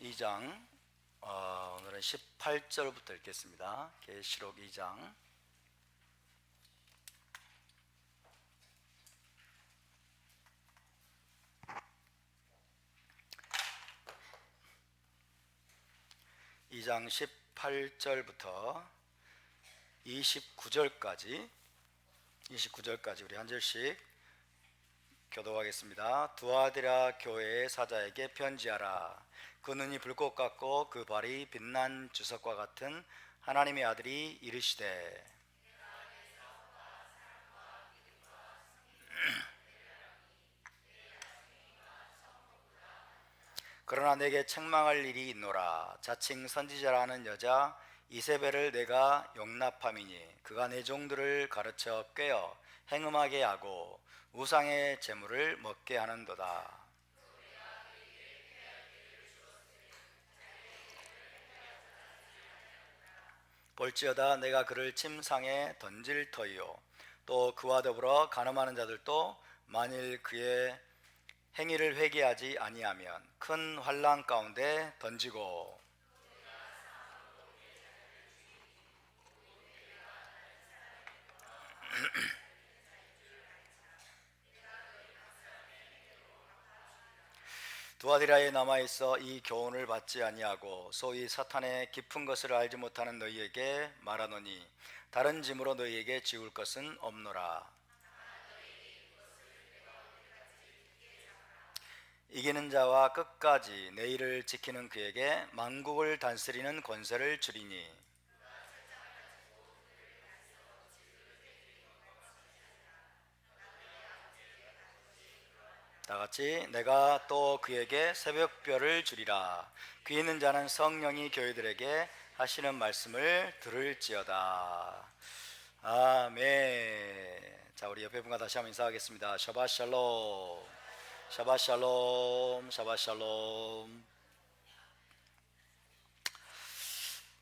2장 오늘은 18절부터 읽겠습니다. 계시록 2장 18절부터 29절까지 우리 한 절씩 교독하겠습니다. 두아디라 교회의 사자에게 편지하라. 그 눈이 불꽃 같고 그 발이 빛난 주석과 같은 하나님의 아들이 이르시되 그러나 내게 책망할 일이 있노라. 자칭 선지자라는 여자 이세벨을 내가 용납함이니 그가 내 종들을 가르쳐 꾀어 행음하게 하고 우상의 제물을 먹게 하는도다. 볼지어다 내가 그를 침상에 던질 터이요 또 그와 더불어 간음하는 자들도 만일 그의 행위를 회개하지 아니하면 큰 환난 가운데 던지고 두아디라에 남아있어 이 교훈을 받지 아니하고 소위 사탄의 깊은 것을 알지 못하는 너희에게 말하노니 다른 짐으로 너희에게 지울 것은 없노라. 이기는 자와 끝까지 내 일을 지키는 그에게 만국을 다스리는 권세를 주리니 다같이 내가 또 그에게 새벽별을 주리라. 귀 있는 자는 성령이 교회들에게 하시는 말씀을 들을지어다. 아멘. 자, 우리 옆에 분과 다시 한번 인사하겠습니다. 샤ባት 샬롬, 샤ባት 샬롬, 샤ባት 샬롬.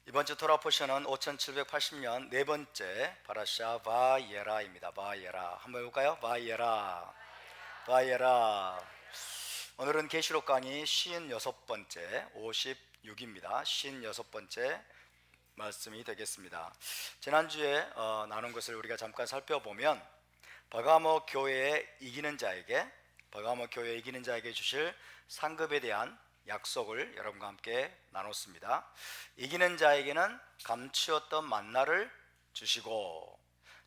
이번 주 토라 포션은 5780년 네 번째 파라샤 바예라입니다. 바예라 한번 해볼까요? 바예라, 바예라. 오늘은 계시록 강의 56번째 56입니다. 56번째 말씀이 되겠습니다. 지난주에 나눈 것을 우리가 잠깐 살펴보면 버가모 교회에 이기는 자에게 주실 상급에 대한 약속을 여러분과 함께 나눴습니다. 이기는 자에게는 감추었던 만나를 주시고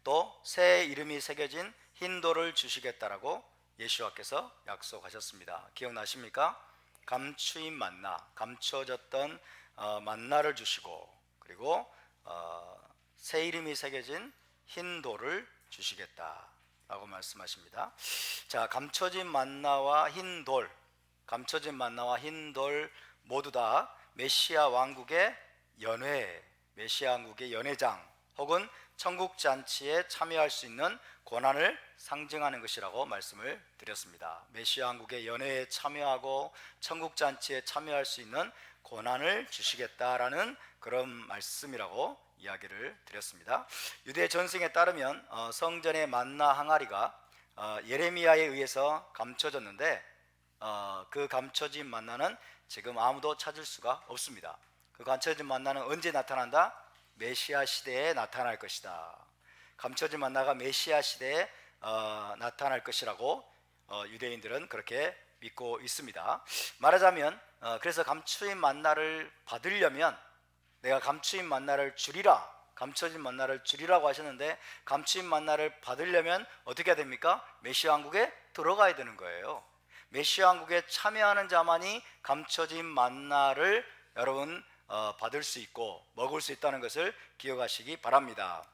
또 새 이름이 새겨진 흰 돌을 주시겠다라고 예수와께서 약속하셨습니다. 기억나십니까? 감추인 만나, 감추어졌던 만나를 주시고 그리고 새 이름이 새겨진 흰 돌을 주시겠다라고 말씀하십니다. 자, 감춰진 만나와 흰 돌 모두 다 메시아 왕국의 메시아 왕국의 연회장 혹은 천국 잔치에 참여할 수 있는 권한을 상징하는 것이라고 말씀을 드렸습니다. 메시아 왕국의 연회에 참여하고 천국 잔치에 참여할 수 있는 권한을 주시겠다라는 그런 말씀이라고 이야기를 드렸습니다. 유대 전승에 따르면 성전의 만나 항아리가 예레미야에 의해서 감춰졌는데 그 감춰진 만나는 지금 아무도 찾을 수가 없습니다. 그 감춰진 만나는 언제 나타난다? 메시아 시대에 나타날 것이다. 감춰진 만나가 메시아 시대에 나타날 것이라고 유대인들은 그렇게 믿고 있습니다. 말하자면 그래서 감추인 만나를 받으려면 내가 감추인 만나를 주리라, 감춰진 만나를 주리라고 하셨는데 감추인 만나를 받으려면 어떻게 해야 됩니까? 메시아 왕국에 들어가야 되는 거예요. 메시아 왕국에 참여하는 자만이 감춰진 만나를 여러분 받을 수 있고 먹을 수 있다는 것을 기억하시기 바랍니다.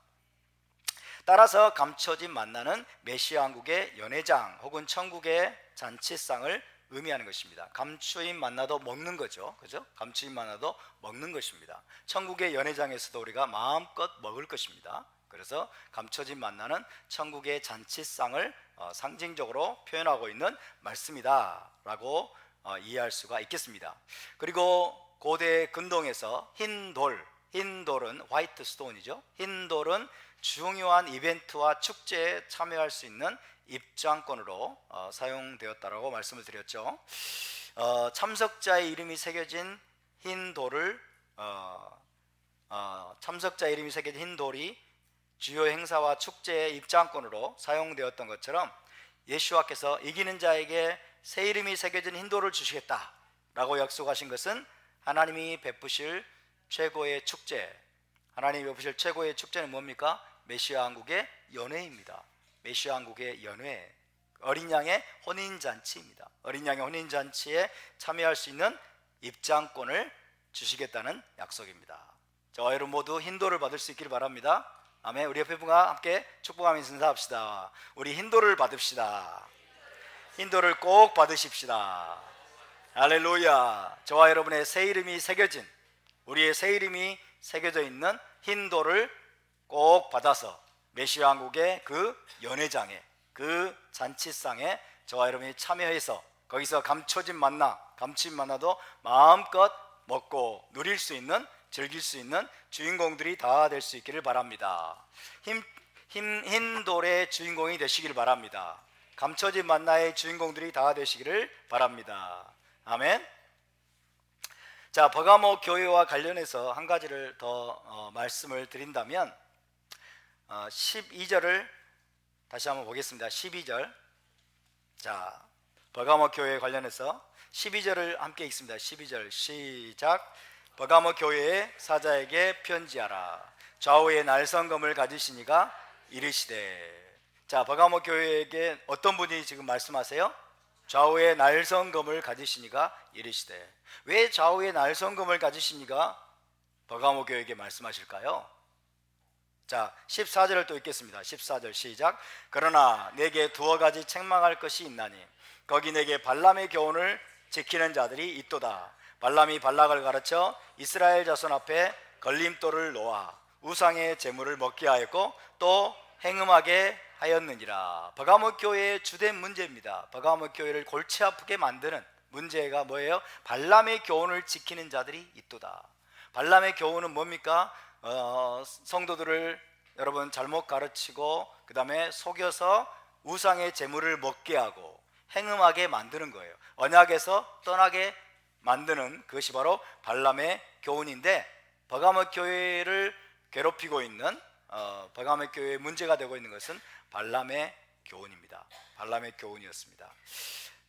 따라서 감춰진 만나는 메시아 왕국의 연회장 혹은 천국의 잔치상을 의미하는 것입니다. 감추인 만나도 먹는 거죠. 그죠? 감추인 만나도 먹는 것입니다. 천국의 연회장에서도 우리가 마음껏 먹을 것입니다. 그래서 감춰진 만나는 천국의 잔치상을 상징적으로 표현하고 있는 말씀이다 라고 이해할 수가 있겠습니다. 그리고 고대 근동에서 흰 돌은 화이트 스톤이죠. 흰 돌은 중요한 이벤트와 축제에 참여할 수 있는 입장권으로 사용되었다라고 말씀을 드렸죠. 참석자의 이름이 새겨진 흰 돌을 참석자 이름이 새겨진 흰 돌이 주요 행사와 축제의 입장권으로 사용되었던 것처럼 예수와께서 이기는 자에게 새 이름이 새겨진 흰 돌을 주시겠다라고 약속하신 것은 하나님이 베푸실 최고의 축제, 하나님이 베푸실 최고의 축제는 뭡니까? 메시아 왕국의 연회입니다. 메시아 왕국의 연회, 어린 양의 혼인잔치입니다. 어린 양의 혼인잔치에 참여할 수 있는 입장권을 주시겠다는 약속입니다. 저와 여러분 모두 흰돌을 받을 수 있기를 바랍니다. 아멘. 우리 옆에 분과 함께 축복하면서 인사합시다. 우리 흰돌을 받읍시다. 흰돌을 꼭 받으십시다. 할렐루야. 저와 여러분의 새 이름이 새겨진, 우리의 새 이름이 새겨져 있는 흰돌을 꼭 받아서 메시아 왕국의 그 연회장에, 그 잔치상에 저와 여러분이 참여해서 거기서 감춰진 만나도 마음껏 먹고 누릴 수 있는, 즐길 수 있는 주인공들이 다 될 수 있기를 바랍니다. 흰 돌의 주인공이 되시길 바랍니다. 감춰진 만나의 주인공들이 다 되시기를 바랍니다. 아멘. 자, 버가모 교회와 관련해서 한 가지를 더 말씀을 드린다면 12절을 다시 한번 보겠습니다. 12절. 자, 버가모 교회에 관련해서 12절을 함께 읽습니다. 12절 시작. 버가모 교회의 사자에게 편지하라. 좌우에 날성검을 가지시니가 이르시되. 자, 버가모 교회에게 어떤 분이 지금 말씀하세요? 좌우에 날성검을 가지시니가 이르시되. 왜 좌우에 날성검을 가지시니가 버가모 교회에게 말씀하실까요? 자, 14절을 또 읽겠습니다. 14절 시작. 그러나 내게 두어 가지 책망할 것이 있나니 거기 내게 발람의 교훈을 지키는 자들이 있도다. 발람이 발락을 가르쳐 이스라엘 자손 앞에 걸림돌을 놓아 우상의 제물을 먹게 하였고 또 행음하게 하였느니라. 버가모 교회의 주된 문제입니다. 버가모 교회를 골치 아프게 만드는 문제가 뭐예요? 발람의 교훈을 지키는 자들이 있도다. 발람의 교훈은 뭡니까? 성도들을 여러분 잘못 가르치고 그 다음에 속여서 우상의 제물을 먹게 하고 행음하게 만드는 거예요. 언약에서 떠나게 만드는 그것이 바로 발람의 교훈인데, 버가모 교회를 괴롭히고 있는 버가모 교회의 문제가 되고 있는 것은 발람의 교훈입니다. 발람의 교훈이었습니다.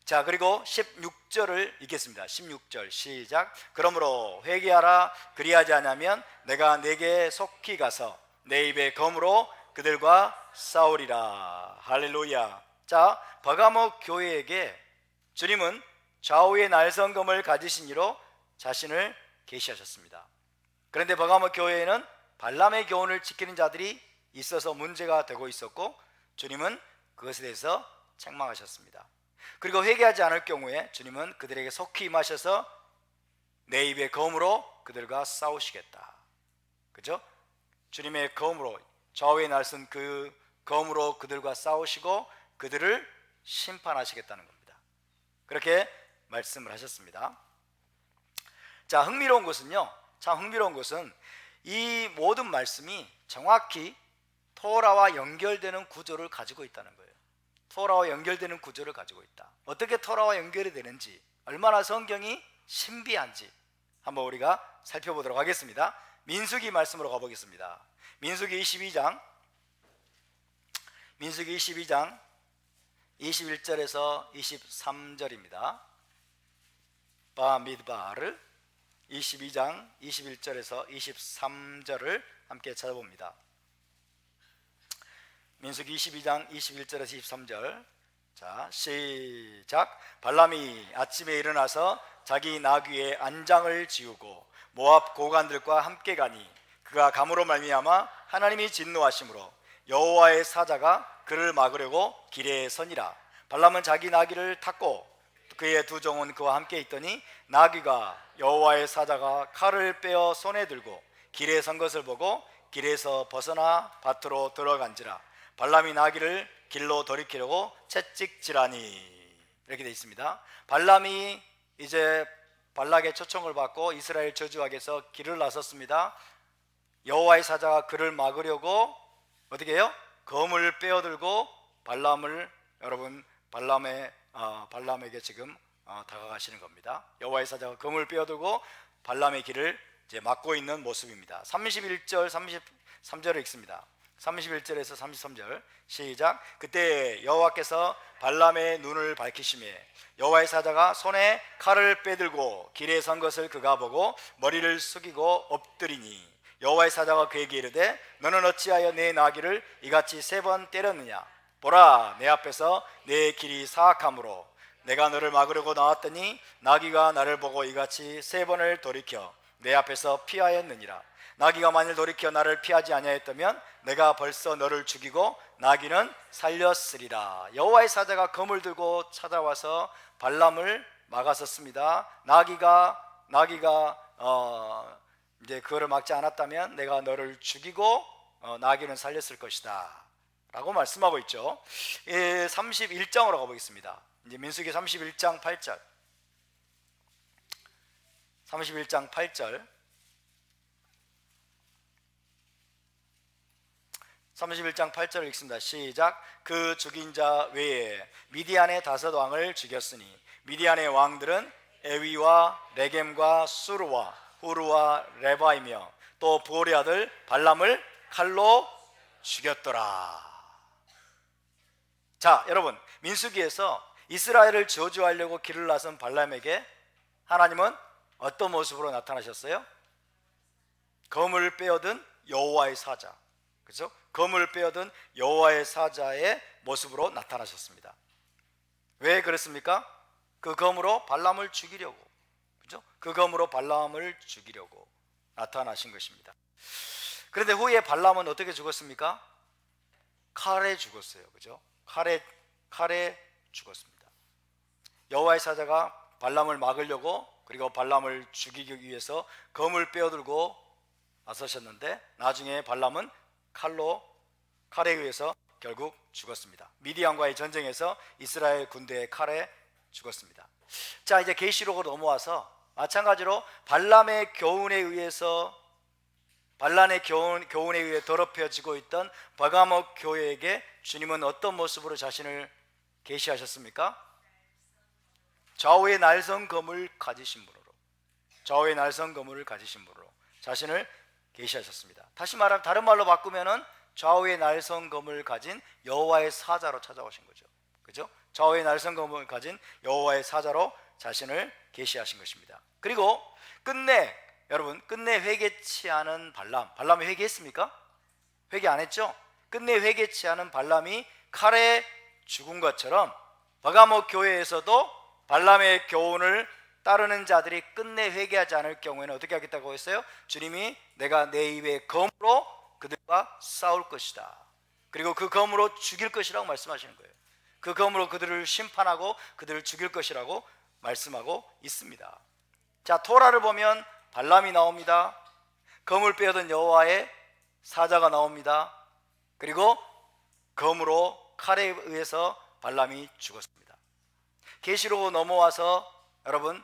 자, 그리고 16절을 읽겠습니다. 16절 시작. 그러므로 회개하라. 그리하지 않으면 내가 네게 속히 가서 내 입의 검으로 그들과 싸우리라. 할렐루야. 자, 버가모 교회에게 주님은 좌우의 날성검을 가지신 이로 자신을 계시하셨습니다. 그런데 버가모 교회에는 발람의 교훈을 지키는 자들이 있어서 문제가 되고 있었고 주님은 그것에 대해서 책망하셨습니다. 그리고 회개하지 않을 경우에 주님은 그들에게 속히 임하셔서 내 입의 검으로 그들과 싸우시겠다. 그죠? 주님의 검으로, 좌우의 날선 그 검으로 그들과 싸우시고 그들을 심판하시겠다는 겁니다. 그렇게 말씀을 하셨습니다. 자, 흥미로운 것은요, 참 흥미로운 것은 이 모든 말씀이 정확히 토라와 연결되는 구조를 가지고 있다는 거예요. 토라와 연결되는 구조를 가지고 있다. 어떻게 토라와 연결이 되는지, 얼마나 성경이 신비한지 한번 우리가 살펴보도록 하겠습니다. 민수기 말씀으로 가보겠습니다. 민수기 22장 21절에서 23절입니다. 바미드바르 22장 21절에서 23절을 함께 찾아봅니다. 민수기 22장 21절에서 23절. 자, 시작. 발람이 아침에 일어나서 자기 나귀의 안장을 지우고 모압 고관들과 함께 가니 그가 감으로 말미암아 하나님이 진노하심으로 여호와의 사자가 그를 막으려고 길에 서니라. 발람은 자기 나귀를 탔고 그의 두 종은 그와 함께 있더니 나귀가 여호와의 사자가 칼을 빼어 손에 들고 길에 선 것을 보고 길에서 벗어나 밭으로 들어간지라. 발람이 나귀를 길로 돌이키려고 채찍질하니. 이렇게 되어 있습니다. 발람이 이제 발락의 초청을 받고 이스라엘 저주하게서 길을 나섰습니다. 여호와의 사자가 그를 막으려고 어떻게 해요? 검을 빼어들고 발람에게 지금 다가가시는 겁니다. 여호와의 사자가 검을 빼어들고 발람의 길을 이제 막고 있는 모습입니다. 31절 33절을 읽습니다. 31절에서 33절 시작. 그때 여호와께서 발람의 눈을 밝히시매 여호와의 사자가 손에 칼을 빼들고 길에 선 것을 그가 보고 머리를 숙이고 엎드리니 여호와의 사자가 그에게 이르되 너는 어찌하여 내 나귀를 이같이 3번 때렸느냐. 보라, 내 앞에서 내 길이 사악함으로 내가 너를 막으려고 나왔더니 나귀가 나를 보고 이같이 3번을 돌이켜 내 앞에서 피하였느니라. 나귀가 만일 돌이켜 나를 피하지 아니하였다면 내가 벌써 너를 죽이고 나귀는 살렸으리라. 여호와의 사자가 검을 들고 찾아와서 발람을 막았었습니다. 나귀가 이제 그거를 막지 않았다면 내가 너를 죽이고 나귀는 살렸을 것이다 라고 말씀하고 있죠. 31장으로 가보겠습니다. 이제 민수기 31장 8절 31장 8절 31장 8절을 읽습니다. 시작. 그 죽인 자 외에 미디안의 5왕을 죽였으니 미디안의 왕들은 에위와 레겜과 수르와 후르와 레바이며 또 부올의 아들 발람을 칼로 죽였더라. 자, 여러분, 민수기에서 이스라엘을 저주하려고 길을 나선 발람에게 하나님은 어떤 모습으로 나타나셨어요? 검을 빼어든 여호와의 사자, 그렇죠? 검을 빼어든 여호와의 사자의 모습으로 나타나셨습니다. 왜 그랬습니까? 그 검으로 발람을 죽이려고, 그렇죠? 그 검으로 발람을 죽이려고 나타나신 것입니다. 그런데 후에 발람은 어떻게 죽었습니까? 칼에 죽었어요, 그렇죠? 칼에 죽었습니다. 여호와의 사자가 발람을 막으려고 그리고 발람을 죽이기 위해서 검을 빼어들고 나서셨는데 나중에 발람은 칼에 의해서 결국 죽었습니다. 미디안과의 전쟁에서 이스라엘 군대의 칼에 죽었습니다. 자, 이제 계시록으로 넘어와서 마찬가지로 발람의 교훈에 의해 더럽혀지고 있던 버가모 교회에게 주님은 어떤 모습으로 자신을 계시하셨습니까? 좌우의 날성검을 가지신 분으로 자신을 계시하셨습니다. 다른 말로 바꾸면은 좌우의 날성검을 가진 여호와의 사자로 찾아오신 거죠. 그죠? 좌우의 날성검을 가진 여호와의 사자로 자신을 계시하신 것입니다. 그리고 끝내 회개치 않은 발람이 회개했습니까? 회개 안 했죠? 끝내 회개치 않은 발람이 칼에 죽은 것처럼 버가모 교회에서도 발람의 교훈을 따르는 자들이 끝내 회개하지 않을 경우에는 어떻게 하겠다고 했어요? 주님이 내가 내 입에 검으로 그들과 싸울 것이다. 그리고 그 검으로 죽일 것이라고 말씀하시는 거예요. 그 검으로 그들을 심판하고 그들을 죽일 것이라고 말씀하고 있습니다. 자, 토라를 보면 발람이 나옵니다. 검을 빼어든 여호와의 사자가 나옵니다. 그리고 검으로 칼에 의해서 발람이 죽었습니다. 계시록으로 넘어와서 여러분,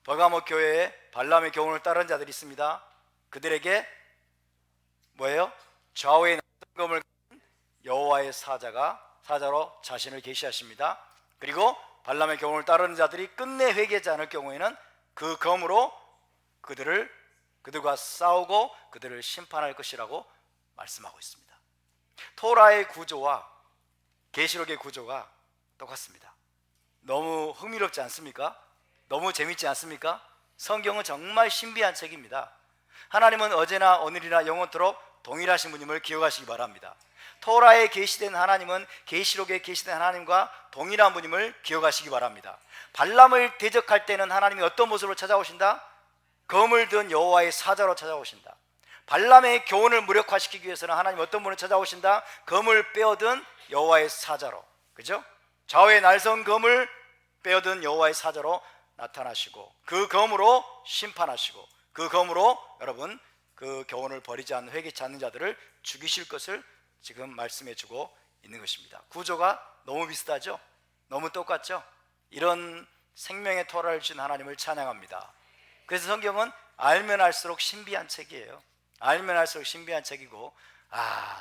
버가모 교회에 발람의 교훈을 따르는 자들이 있습니다. 그들에게 뭐예요? 좌우의 검을 가진 여호와의 사자로 자신을 계시하십니다. 그리고 발람의 교훈을 따르는 자들이 끝내 회개하지 않을 경우에는 그 검으로 그들과 싸우고 그들을 심판할 것이라고 말씀하고 있습니다. 토라의 구조와 계시록의 구조가 똑같습니다. 너무 흥미롭지 않습니까? 너무 재밌지 않습니까? 성경은 정말 신비한 책입니다. 하나님은 어제나 오늘이나 영원토록 동일하신 분임을 기억하시기 바랍니다. 토라에 계시된 하나님은 계시록에 계시된 하나님과 동일한 분임을 기억하시기 바랍니다. 발람을 대적할 때는 하나님이 어떤 모습으로 찾아오신다? 검을 든 여호와의 사자로 찾아오신다. 발람의 교훈을 무력화시키기 위해서는 하나님 어떤 분을 찾아오신다? 검을 빼어든 여호와의 사자로, 그죠? 좌우의 날선 검을 빼어든 여호와의 사자로 나타나시고 그 검으로 심판하시고 그 검으로 여러분 그 교훈을 버리지 않는 회개치 않는 자들을 죽이실 것을 지금 말씀해 주고 있는 것입니다. 구조가 너무 비슷하죠? 너무 똑같죠? 이런 생명의 토라를 주신 하나님을 찬양합니다. 그래서 성경은 알면 알수록 신비한 책이에요. 알면 알수록 신비한 책이고,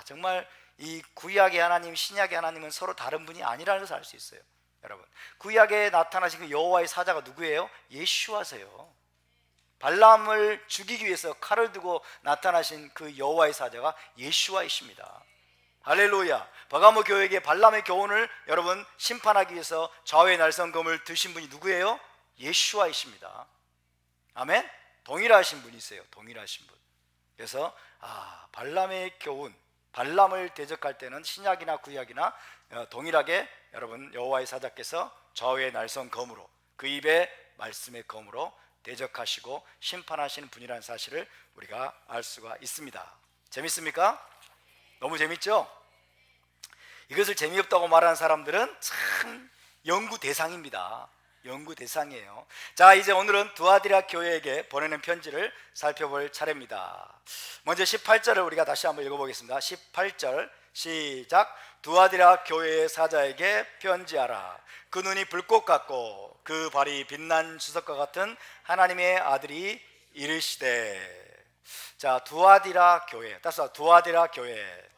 정말 이 구약의 하나님, 신약의 하나님은 서로 다른 분이 아니라는 것을 알 수 있어요. 여러분, 구약에 나타나신 그 여호와의 사자가 누구예요? 예수와세요. 발람을 죽이기 위해서 칼을 들고 나타나신 그 여호와의 사자가 예수와이십니다. 할렐루야. 버가모 교회에게 발람의 교훈을 여러분 심판하기 위해서 좌우의 날성검을 드신 분이 누구예요? 예수와이십니다. 아멘. 동일하신 분이세요. 동일하신 분. 그래서 발람의 교훈, 발람을 대적할 때는 신약이나 구약이나 동일하게 여러분 여호와의 사자께서 좌우의 날성검으로, 그 입에 말씀의 검으로 대적하시고 심판하시는 분이라는 사실을 우리가 알 수가 있습니다. 재밌습니까? 너무 재밌죠? 이것을 재미없다고 말하는 사람들은 참 연구 대상입니다. 연구 대상이에요. 자, 이제 오늘은 두아디라 교회에게 보내는 편지를 살펴볼 차례입니다. 먼저 18절을 우리가 다시 한번 읽어보겠습니다. 18절 시작. 두아디라 교회의 사자에게 편지하라. 그 눈이 불꽃 같고 그 발이 빛난 주석과 같은 하나님의 아들이 이르시되. 자, 두아디라 교회, 따라서 두아디라 교회.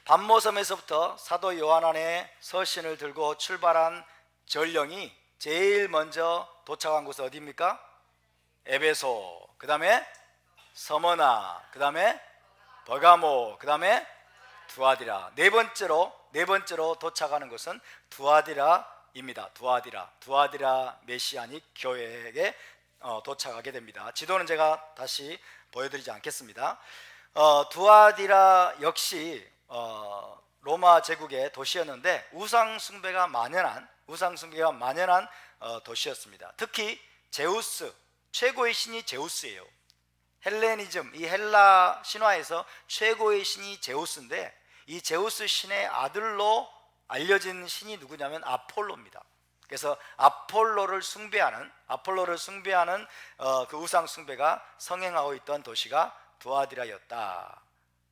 반모섬에서부터 사도 요한안의 서신을 들고 출발한 전령이 제일 먼저 도착한 곳은 어디입니까? 에베소, 그 다음에 서머나, 그 다음에 버가모, 그 다음에 두아디라. 네 번째로 도착하는 것은 두아디라입니다. 두아디라 메시아닉 교회에게 도착하게 됩니다. 지도는 제가 다시 보여드리지 않겠습니다. 두아디라 역시 로마 제국의 도시였는데 우상 숭배가 만연한 도시였습니다. 특히 제우스, 최고의 신이 제우스예요. 헬레니즘, 이 헬라 신화에서 최고의 신이 제우스인데, 이 제우스 신의 아들로 알려진 신이 누구냐면 아폴로입니다. 그래서 아폴로를 숭배하는 그 우상 숭배가 성행하고 있던 도시가 두아디라였다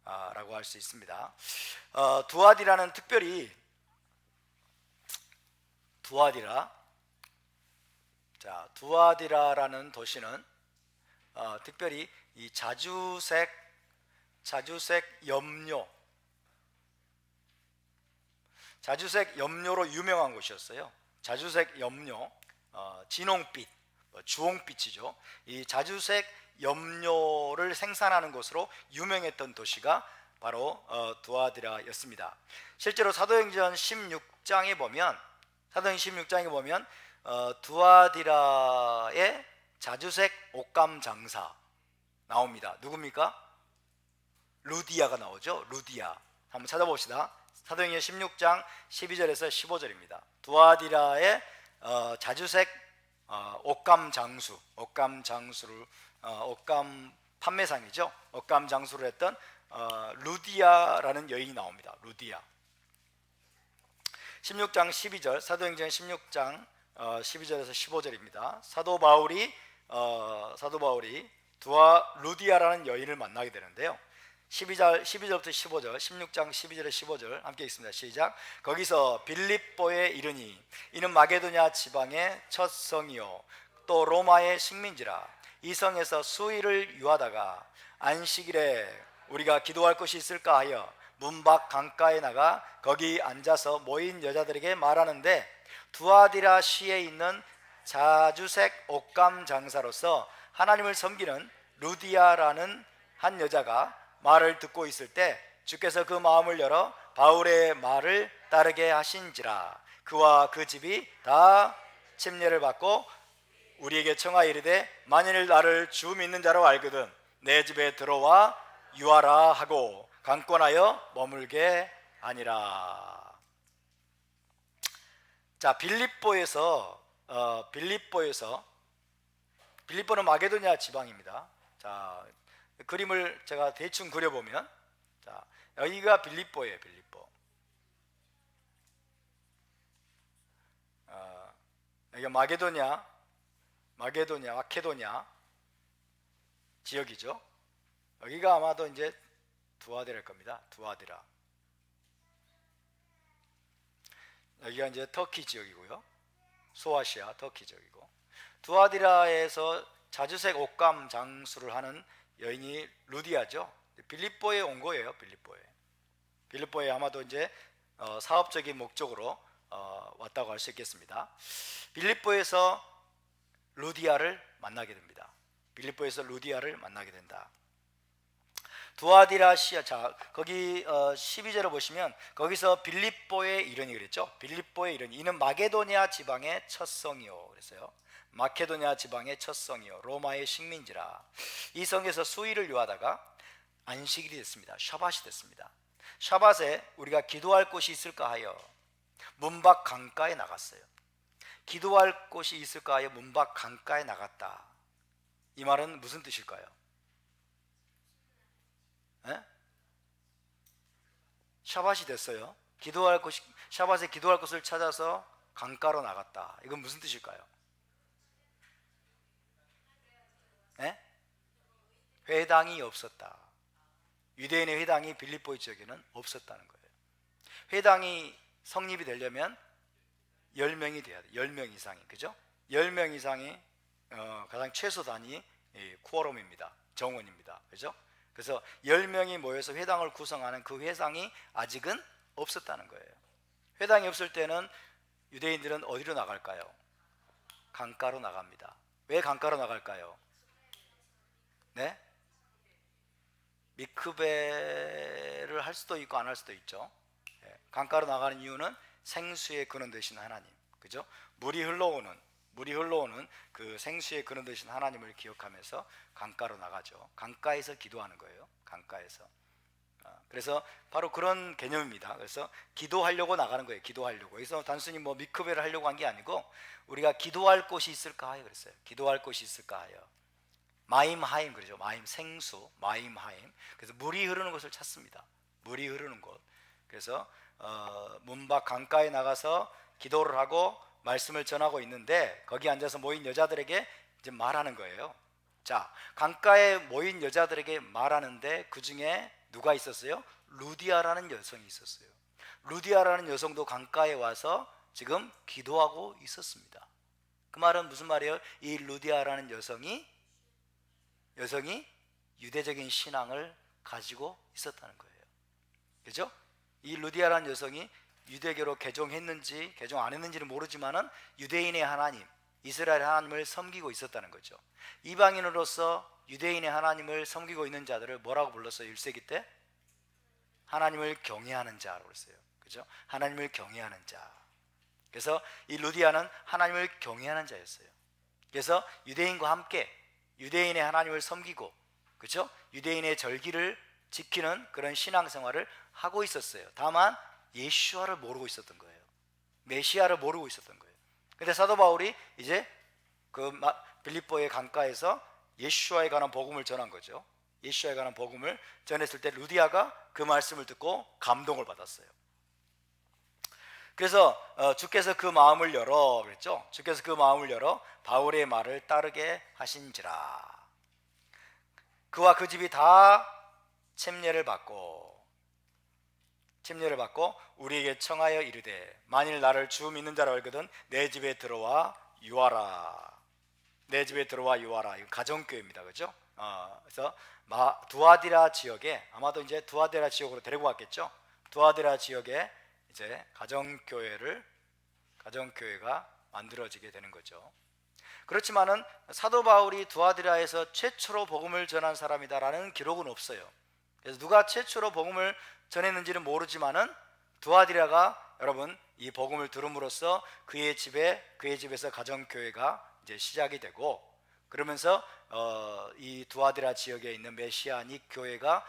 라고 할 수 있습니다. 두아디라는 특별히 두아디라라는 도시는 특별히 이 자주색 염료로 유명한 곳이었어요. 자주색 염료, 진홍빛, 주홍빛이죠. 이 자주색 염료를 생산하는 곳으로 유명했던 도시가 바로 두아디라였습니다. 실제로 사도행전 16장에 보면 두아디라의 자주색 옷감 장사 나옵니다. 누굽니까? 루디아가 나오죠. 루디아. 한번 찾아봅시다. 사도행전 16장 12절에서 15절입니다. 두아디라의 자주색 옷감 판매상이죠. 옷감 장수를 했던 루디아라는 여인이 나옵니다. 루디아. 16장 12절, 사도행전 16장 12절에서 15절입니다. 사도 바울이 루디아라는 여인을 만나게 되는데요. 12절부터 15절, 16장 12절에 15절 함께 읽습니다. 시작. 거기서 빌립보에 이르니 이는 마게도냐 지방의 첫 성이요 또 로마의 식민지라. 이 성에서 수일을 유하다가 안식일에 우리가 기도할 곳이 있을까 하여 문 밖 강가에 나가 거기 앉아서 모인 여자들에게 말하는데, 두아디라 시에 있는 자주색 옷감 장사로서 하나님을 섬기는 루디아라는 한 여자가 말을 듣고 있을 때 주께서 그 마음을 열어 바울의 말을 따르게 하신지라. 그와 그 집이 다 침례를 받고 우리에게 청하여 이르되 만일 나를 주 믿는 자로 알거든 내 집에 들어와 유하라 하고 강권하여 머물게 하니라. 자, 빌립보는 마게도냐 지방입니다. 자, 그림을 제가 대충 그려보면, 자, 여기가 빌립보예요. 빌립보. 여기가 마케도냐 지역이죠. 여기가 아마도 이제 두아디라일 겁니다. 두아디라. 여기가 이제 터키 지역이고요. 소아시아 터키 지역이고, 두아디라에서 자주색 옷감 장수를 하는 여인이 루디아죠. 빌립보에 온 거예요. 빌립보에 아마도 이제 사업적인 목적으로 왔다고 할 수 있겠습니다. 빌립보에서 루디아를 만나게 됩니다. 빌립보에서 루디아를 만나게 된다. 두아디라시아, 자 거기 12절을 보시면 거기서 빌립보의 이른이 그랬죠. 빌립보의 이른, 이는 마게도니아 지방의 첫 성이요 그랬어요. 마케도니아 지방의 첫 성이요 로마의 식민지라. 이 성에서 수일을 유하다가 안식일이 됐습니다. 샤밧이 됐습니다. 샤밧에 우리가 기도할 곳이 있을까 하여 문밖 강가에 나갔어요. 기도할 곳이 있을까 하여 문밖 강가에 나갔다. 이 말은 무슨 뜻일까요? 에? 샤밧이 됐어요. 기도할 곳이, 샤밧에 기도할 곳을 찾아서 강가로 나갔다. 이건 무슨 뜻일까요? 에? 회당이 없었다. 유대인의 회당이 빌립보 지역에는 없었다는 거예요. 회당이 성립이 되려면 10명이 돼야 돼. 10명 이상이, 그죠? 10명 이상이 가장 최소 단위 쿠어럼입니다. 정원입니다. 그죠? 그래서 10명이 모여서 회당을 구성하는 그 회당이 아직은 없었다는 거예요. 회당이 없을 때는 유대인들은 어디로 나갈까요? 강가로 나갑니다. 왜 강가로 나갈까요? 네? 미크베를 할 수도 있고 안 할 수도 있죠. 강가로 나가는 이유는 생수의 근원 되신 하나님, 그죠? 물이 흘러오는 그 생수의 근원 되신 하나님을 기억하면서 강가로 나가죠. 강가에서 기도하는 거예요. 강가에서. 그래서 바로 그런 개념입니다. 그래서 기도하려고 나가는 거예요. 기도하려고. 그래서 단순히 뭐 미크베를 하려고 한 게 아니고 우리가 기도할 곳이 있을까 하여 그랬어요. 기도할 곳이 있을까 하여. 마임하임 그러죠. 마임, 생수, 마임하임. 그래서 물이 흐르는 곳을 찾습니다. 물이 흐르는 곳. 그래서 문밖 강가에 나가서 기도를 하고 말씀을 전하고 있는데 거기 앉아서 모인 여자들에게 이제 말하는 거예요. 자, 강가에 모인 여자들에게 말하는데 그 중에 누가 있었어요? 루디아라는 여성이 있었어요. 루디아라는 여성도 강가에 와서 지금 기도하고 있었습니다. 그 말은 무슨 말이에요? 이 루디아라는 여성이 유대적인 신앙을 가지고 있었다는 거예요. 그죠? 이 루디아라는 여성이 유대교로 개종했는지 개종 안 했는지는 모르지만은 유대인의 하나님, 이스라엘 하나님을 섬기고 있었다는 거죠. 이방인으로서 유대인의 하나님을 섬기고 있는 자들을 뭐라고 불렀어요? 1세기 때? 하나님을 경외하는 자라고 했어요. 그죠? 하나님을 경외하는 자. 그래서 이 루디아는 하나님을 경외하는 자였어요. 그래서 유대인과 함께 유대인의 하나님을 섬기고, 그렇죠? 유대인의 절기를 지키는 그런 신앙생활을 하고 있었어요. 다만 예수아를 모르고 있었던 거예요. 메시아를 모르고 있었던 거예요. 근데 사도 바울이 이제 그 빌립보의 강가에서 예수아에 관한 복음을 전한 거죠. 예수아에 관한 복음을 전했을 때 루디아가 그 말씀을 듣고 감동을 받았어요. 그래서 주께서 그 마음을 열어 그랬죠. 주께서 그 마음을 열어 바울의 말을 따르게 하신지라. 그와 그 집이 다 챔례를 받고 우리에게 청하여 이르되 만일 나를 주 믿는 자라 알거든 내 집에 들어와 유하라. 내 집에 들어와 유하라. 이거 가정교회입니다. 그죠? 그래서 두아디라 지역에, 아마도 이제 두아디라 지역으로 데리고 갔겠죠. 두아디라 지역에 이제 가정교회가 만들어지게 되는 거죠. 그렇지만은 사도 바울이 두아디라에서 최초로 복음을 전한 사람이다라는 기록은 없어요. 그래서 누가 최초로 복음을 전했는지는 모르지만은 두아디라가 여러분 이 복음을 들음으로써 그의 집에서 가정교회가 이제 시작이 되고, 그러면서 이 두아디라 지역에 있는 메시아닉 교회가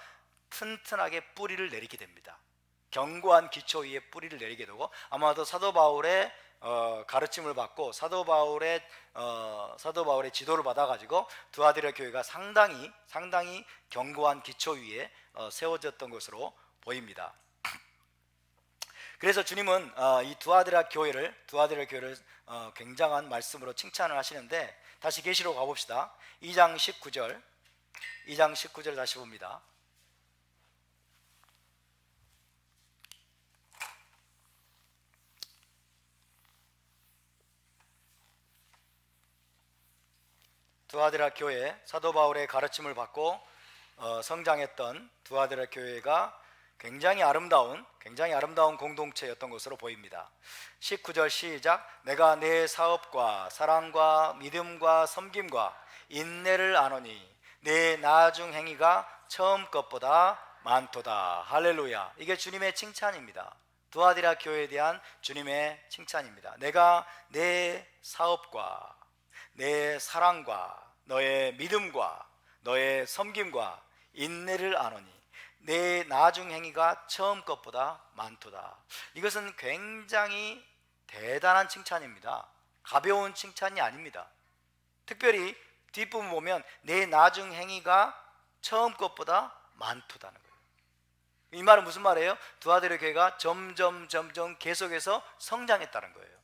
튼튼하게 뿌리를 내리게 됩니다. 견고한 기초 위에 뿌리를 내리게 되고, 아마도 사도 바울의 가르침을 받고 사도 바울의 지도를 받아가지고 두아디라 교회가 상당히 견고한 기초 위에 세워졌던 것으로 보입니다. 그래서 주님은 이 두아디라 교회를 굉장한 말씀으로 칭찬을 하시는데, 다시 계시록 가봅시다. 2장 19절 다시 봅니다. 두아디라 교회, 사도 바울의 가르침을 받고 성장했던 두아디라 교회가 굉장히 아름다운 공동체였던 것으로 보입니다. 19절 시작. 내가 내 사업과 사랑과 믿음과 섬김과 인내를 아노니 내 나중 행위가 처음 것보다 많도다. 할렐루야. 이게 주님의 칭찬입니다. 두아디라 교회에 대한 주님의 칭찬입니다. 내가 내 사업과 내 사랑과 너의 믿음과 너의 섬김과 인내를 아노니 내 나중 행위가 처음 것보다 많도다. 이것은 굉장히 대단한 칭찬입니다. 가벼운 칭찬이 아닙니다. 특별히 뒷부분 보면 내 나중 행위가 처음 것보다 많도다는 거예요. 이 말은 무슨 말이에요? 두아들의 교회가 점점 계속해서 성장했다는 거예요.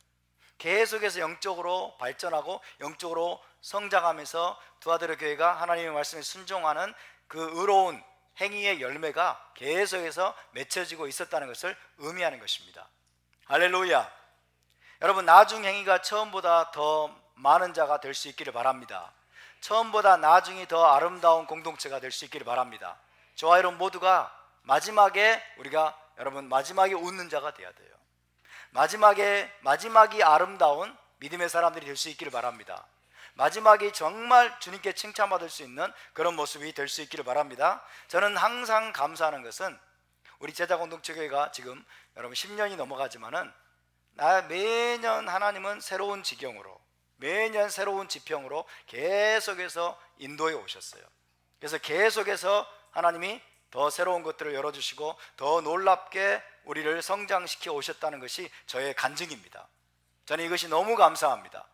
계속해서 영적으로 발전하고 영적으로 성장하면서 두아들의 교회가 하나님의 말씀에 순종하는 그 의로운 행위의 열매가 계속해서 맺혀지고 있었다는 것을 의미하는 것입니다. 할렐루야. 여러분, 나중 행위가 처음보다 더 많은 자가 될 수 있기를 바랍니다. 처음보다 나중이 더 아름다운 공동체가 될 수 있기를 바랍니다. 저와 여러분 모두가 마지막에 웃는 자가 되어야 돼요. 마지막이 아름다운 믿음의 사람들이 될 수 있기를 바랍니다. 마지막이 정말 주님께 칭찬받을 수 있는 그런 모습이 될 수 있기를 바랍니다. 저는 항상 감사하는 것은 우리 제자공동체교회가 지금 여러분 10년이 넘어가지만은 매년 하나님은 새로운 지경으로, 매년 새로운 지평으로 계속해서 인도해 오셨어요. 그래서 계속해서 하나님이 더 새로운 것들을 열어주시고 더 놀랍게 우리를 성장시켜 오셨다는 것이 저의 간증입니다. 저는 이것이 너무 감사합니다.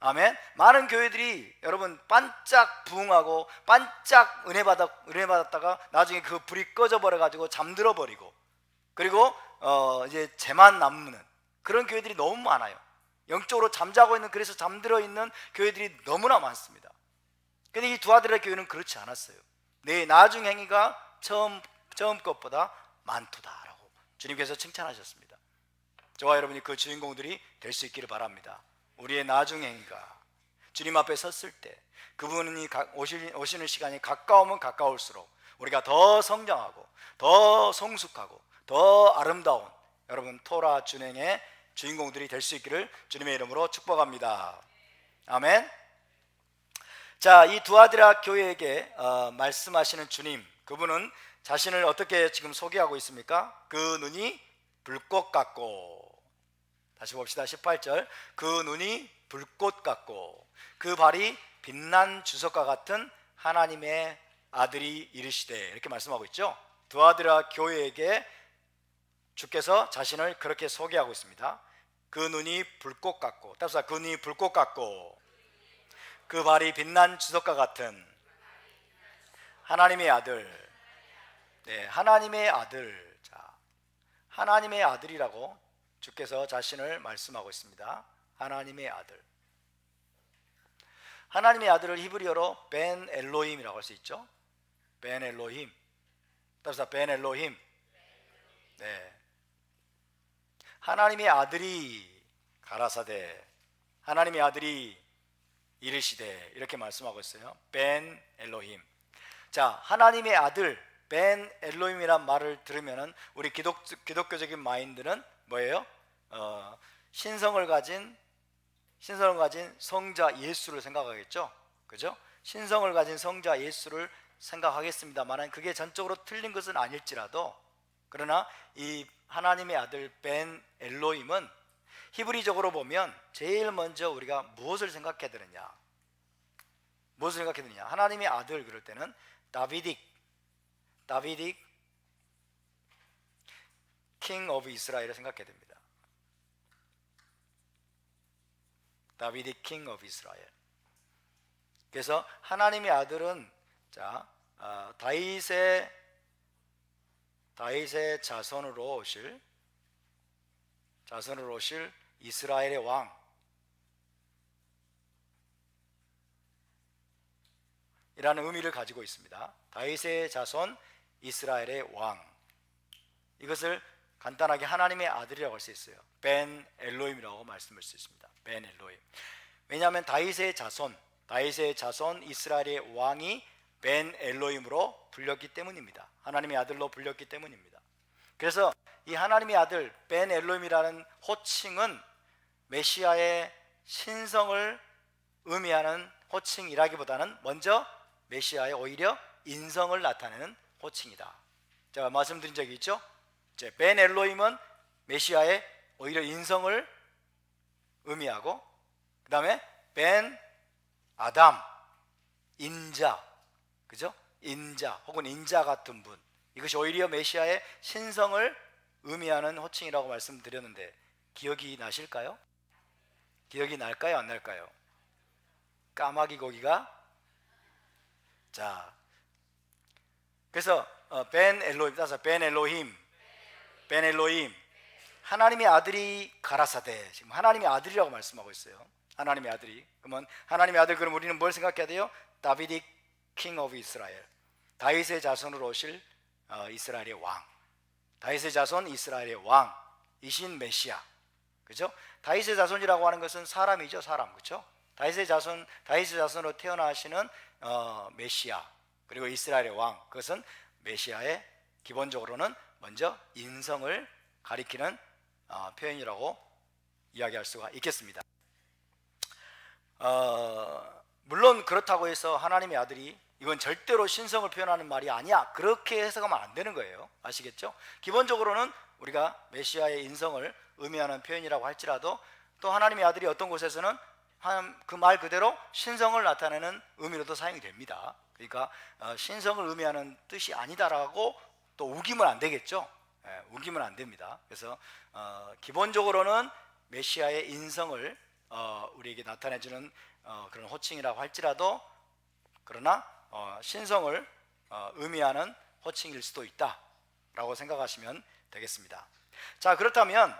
아멘. 많은 교회들이 여러분 반짝 부흥하고 반짝 은혜 받았다가 나중에 그 불이 꺼져 버려 가지고 잠들어 버리고 그리고 이제 재만 남는 그런 교회들이 너무 많아요. 영적으로 잠자고 있는, 그래서 잠들어 있는 교회들이 너무나 많습니다. 근데 이 두아들의 교회는 그렇지 않았어요. 내 나중 행위가 처음 것보다 많도다라고 주님께서 칭찬하셨습니다. 저와 여러분이 그 주인공들이 될 수 있기를 바랍니다. 우리의 나중 행위가 주님 앞에 섰을 때 그분이 오시는 시간이 가까우면 가까울수록 우리가 더 성장하고 더 성숙하고 더 아름다운 여러분 토라 준행의 주인공들이 될 수 있기를 주님의 이름으로 축복합니다. 아멘. 자, 이 두아디라 교회에게 말씀하시는 주님, 그분은 자신을 어떻게 지금 소개하고 있습니까? 그 눈이 불꽃 같고, 다시 봅시다. 18절. 그 눈이 불꽃 같고 그 발이 빛난 주석과 같은 하나님의 아들이 이르시되, 이렇게 말씀하고 있죠. 두아디라 교회에게 주께서 자신을 그렇게 소개하고 있습니다. 그 눈이 불꽃 같고, 따라서 그 눈이 불꽃 같고 그 발이 빛난 주석과 같은 하나님의 아들. 네, 하나님의 아들. 자, 하나님의 아들이라고 주께서 자신을 말씀하고 있습니다. 하나님의 아들. 하나님의 아들을 히브리어로 벤 엘로힘이라고 할 수 있죠. 벤 엘로힘. 따라서 벤 엘로힘. 네. 하나님의 아들이 가라사대, 하나님의 아들이 이르시되, 이렇게 말씀하고 있어요. 벤 엘로힘. 자, 하나님의 아들 벤 엘로힘이란 말을 들으면은 우리 기독교적인 마인드는 뭐예요? 신성을 가진 성자 예수를 생각하겠죠. 그죠? 신성을 가진 성자 예수를 생각하겠습니다만 그게 전적으로 틀린 것은 아닐지라도, 그러나 이 하나님의 아들 벤 엘로힘은 히브리적으로 보면 제일 먼저 우리가 무엇을 생각해야 되느냐? 하나님의 아들 그럴 때는 다비딕 king of 이스라엘을 생각해야 됩니다. 다비딕 king of 이스라엘. 그래서 하나님의 아들은 다윗의 자손으로 오실 이스라엘의 왕, 이라는 의미를 가지고 있습니다. 다윗의 자손 이스라엘의 왕. 이것을 간단하게 하나님의 아들이라고 할 수 있어요. 벤 엘로힘이라고 말씀할 수 있습니다. 벤 엘로힘. 왜냐하면 다윗의 자손 이스라엘의 왕이 벤 엘로힘으로 불렸기 때문입니다. 하나님의 아들로 불렸기 때문입니다. 그래서 이 하나님의 아들 벤 엘로힘이라는 호칭은 메시아의 신성을 의미하는 호칭이라기보다는 먼저 메시아의 오히려 인성을 나타내는 호칭이다. 제가 말씀드린 적이 있죠. 벤 엘로힘은 메시아의 오히려 인성을 의미하고, 그 다음에 벤 아담, 인자, 그죠? 인자 혹은 인자 같은 분, 이것이 오히려 메시아의 신성을 의미하는 호칭이라고 말씀드렸는데 기억이 나실까요? 기억이 날까요? 안 날까요? 까마귀 고기가. 자, 그래서 벤 엘로힘, 따라서 벤 엘로힘, 벤 엘로힘, 하나님의 아들이 가라사대, 지금 하나님의 아들이라고 말씀하고 있어요. 하나님의 아들이. 그러면 하나님의 아들, 그럼 우리는 뭘 생각해야 돼요? 다비딕 킹 오브 이스라엘, 다윗의 자손으로 오실 이스라엘의 왕, 다윗의 자손 이스라엘의 왕이신 메시아, 그죠? 다윗의 자손이라고 하는 것은 사람이죠, 사람, 그죠? 다윗의 자손으로 태어나시는 메시아, 그리고 이스라엘의 왕, 그것은 메시아의 기본적으로는 먼저 인성을 가리키는 표현이라고 이야기할 수가 있겠습니다. 물론 그렇다고 해서 하나님의 아들이 이건 절대로 신성을 표현하는 말이 아니야, 그렇게 해석하면 안 되는 거예요. 아시겠죠? 기본적으로는 우리가 메시아의 인성을 의미하는 표현이라고 할지라도 또 하나님의 아들이 어떤 곳에서는 그 말 그대로 신성을 나타내는 의미로도 사용이 됩니다. 그러니까 신성을 의미하는 뜻이 아니다라고 또 우기면 안 되겠죠. 우기면 안 됩니다. 그래서 기본적으로는 메시아의 인성을 우리에게 나타내주는 그런 호칭이라고 할지라도, 그러나 신성을 의미하는 호칭일 수도 있다라고 생각하시면 되겠습니다. 자, 그렇다면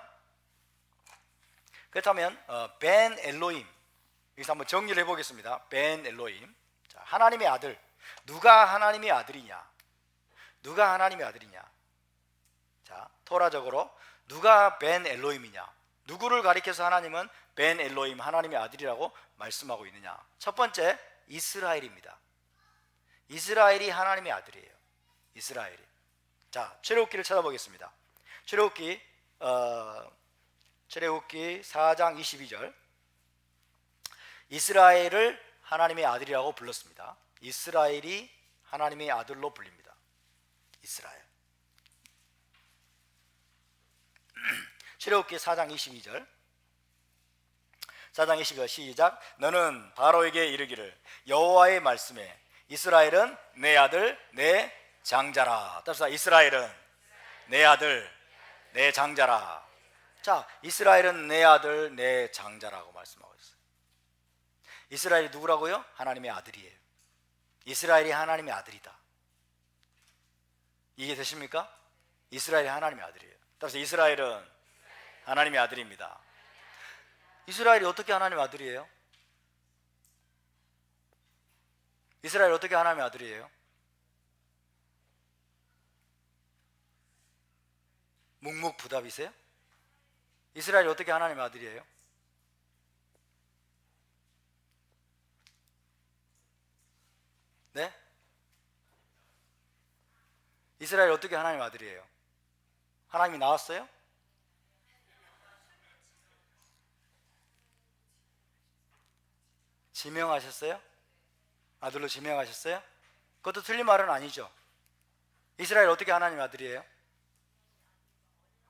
벤 엘로힘, 여기서 한번 정리를 해보겠습니다. 벤 엘로힘, 자, 하나님의 아들. 누가 하나님의 아들이냐? 누가 하나님의 아들이냐? 자, 토라적으로 누가 벤 엘로힘이냐? 누구를 가리켜서 하나님은 벤 엘로힘, 하나님의 아들이라고 말씀하고 있느냐? 첫 번째, 이스라엘입니다. 이스라엘이 하나님의 아들이에요. 이스라엘이. 자, 출애굽기를 찾아보겠습니다. 출애굽기 4장 22절, 이스라엘을 하나님의 아들이라고 불렀습니다. 이스라엘이 하나님의 아들로 불립니다. 이스라엘. 출애굽기 4장 22절, 4장 22절 시작. 너는 바로에게 이르기를 여호와의 말씀에 이스라엘은 내 아들 내 장자라. 따라서 이스라엘은 내 아들 내 장자라. 자, 이스라엘은 내 아들 내 장자라고 말씀하고 있어요. 이스라엘이 누구라고요? 하나님의 아들이에요. 이스라엘이 하나님의 아들이다. 이해되십니까? 이스라엘이 하나님의 아들이에요. 따라서 이스라엘은 하나님의 아들입니다. 이스라엘이 어떻게 하나님의 아들이에요? 이스라엘 어떻게 하나님의 아들이에요? 묵묵부답이세요? 이스라엘이 어떻게 하나님의 아들이에요? 네? 이스라엘이 어떻게 하나님의 아들이에요? 하나님이 나왔어요? 지명하셨어요? 아들로 지명하셨어요? 그것도 틀린 말은 아니죠. 이스라엘 어떻게 하나님의 아들이에요?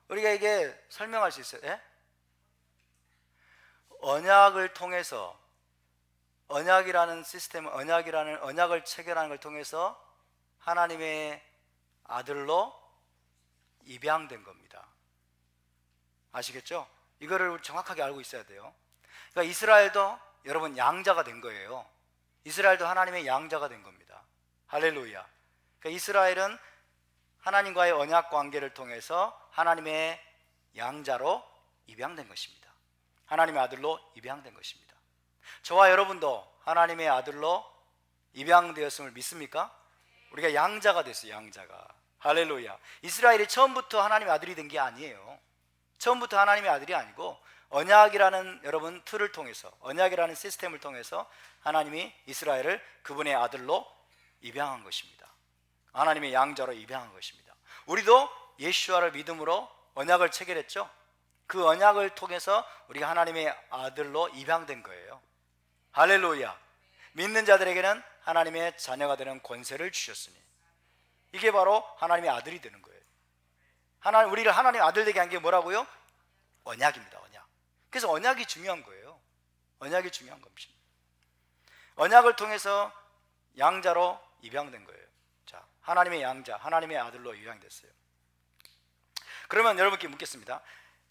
우리가 이게 설명할 수 있어요. 예? 언약을 통해서, 언약이라는 시스템, 언약을 체결하는 걸 통해서 하나님의 아들로 입양된 겁니다. 아시겠죠? 이거를 정확하게 알고 있어야 돼요. 그러니까 이스라엘도 여러분 양자가 된 거예요. 이스라엘도 하나님의 양자가 된 겁니다. 할렐루야. 그러니까 이스라엘은 하나님과의 언약 관계를 통해서 하나님의 양자로 입양된 것입니다. 하나님의 아들로 입양된 것입니다. 저와 여러분도 하나님의 아들로 입양되었음을 믿습니까? 우리가 양자가 됐어요. 양자가. 할렐루야. 이스라엘이 처음부터 하나님의 아들이 된 게 아니에요. 처음부터 하나님의 아들이 아니고 언약이라는 여러분 틀을 통해서, 언약이라는 시스템을 통해서 하나님이 이스라엘을 그분의 아들로 입양한 것입니다. 하나님의 양자로 입양한 것입니다. 우리도 예수와를 믿음으로 언약을 체결했죠. 그 언약을 통해서 우리가 하나님의 아들로 입양된 거예요. 할렐루야. 믿는 자들에게는 하나님의 자녀가 되는 권세를 주셨으니 이게 바로 하나님의 아들이 되는 거예요. 우리를 하나님의 아들 되게 한 게 뭐라고요? 언약입니다. 언약. 그래서 언약이 중요한 거예요. 언약이 중요한 겁니다. 언약을 통해서 양자로 입양된 거예요. 자, 하나님의 양자, 하나님의 아들로 입양됐어요. 그러면 여러분께 묻겠습니다.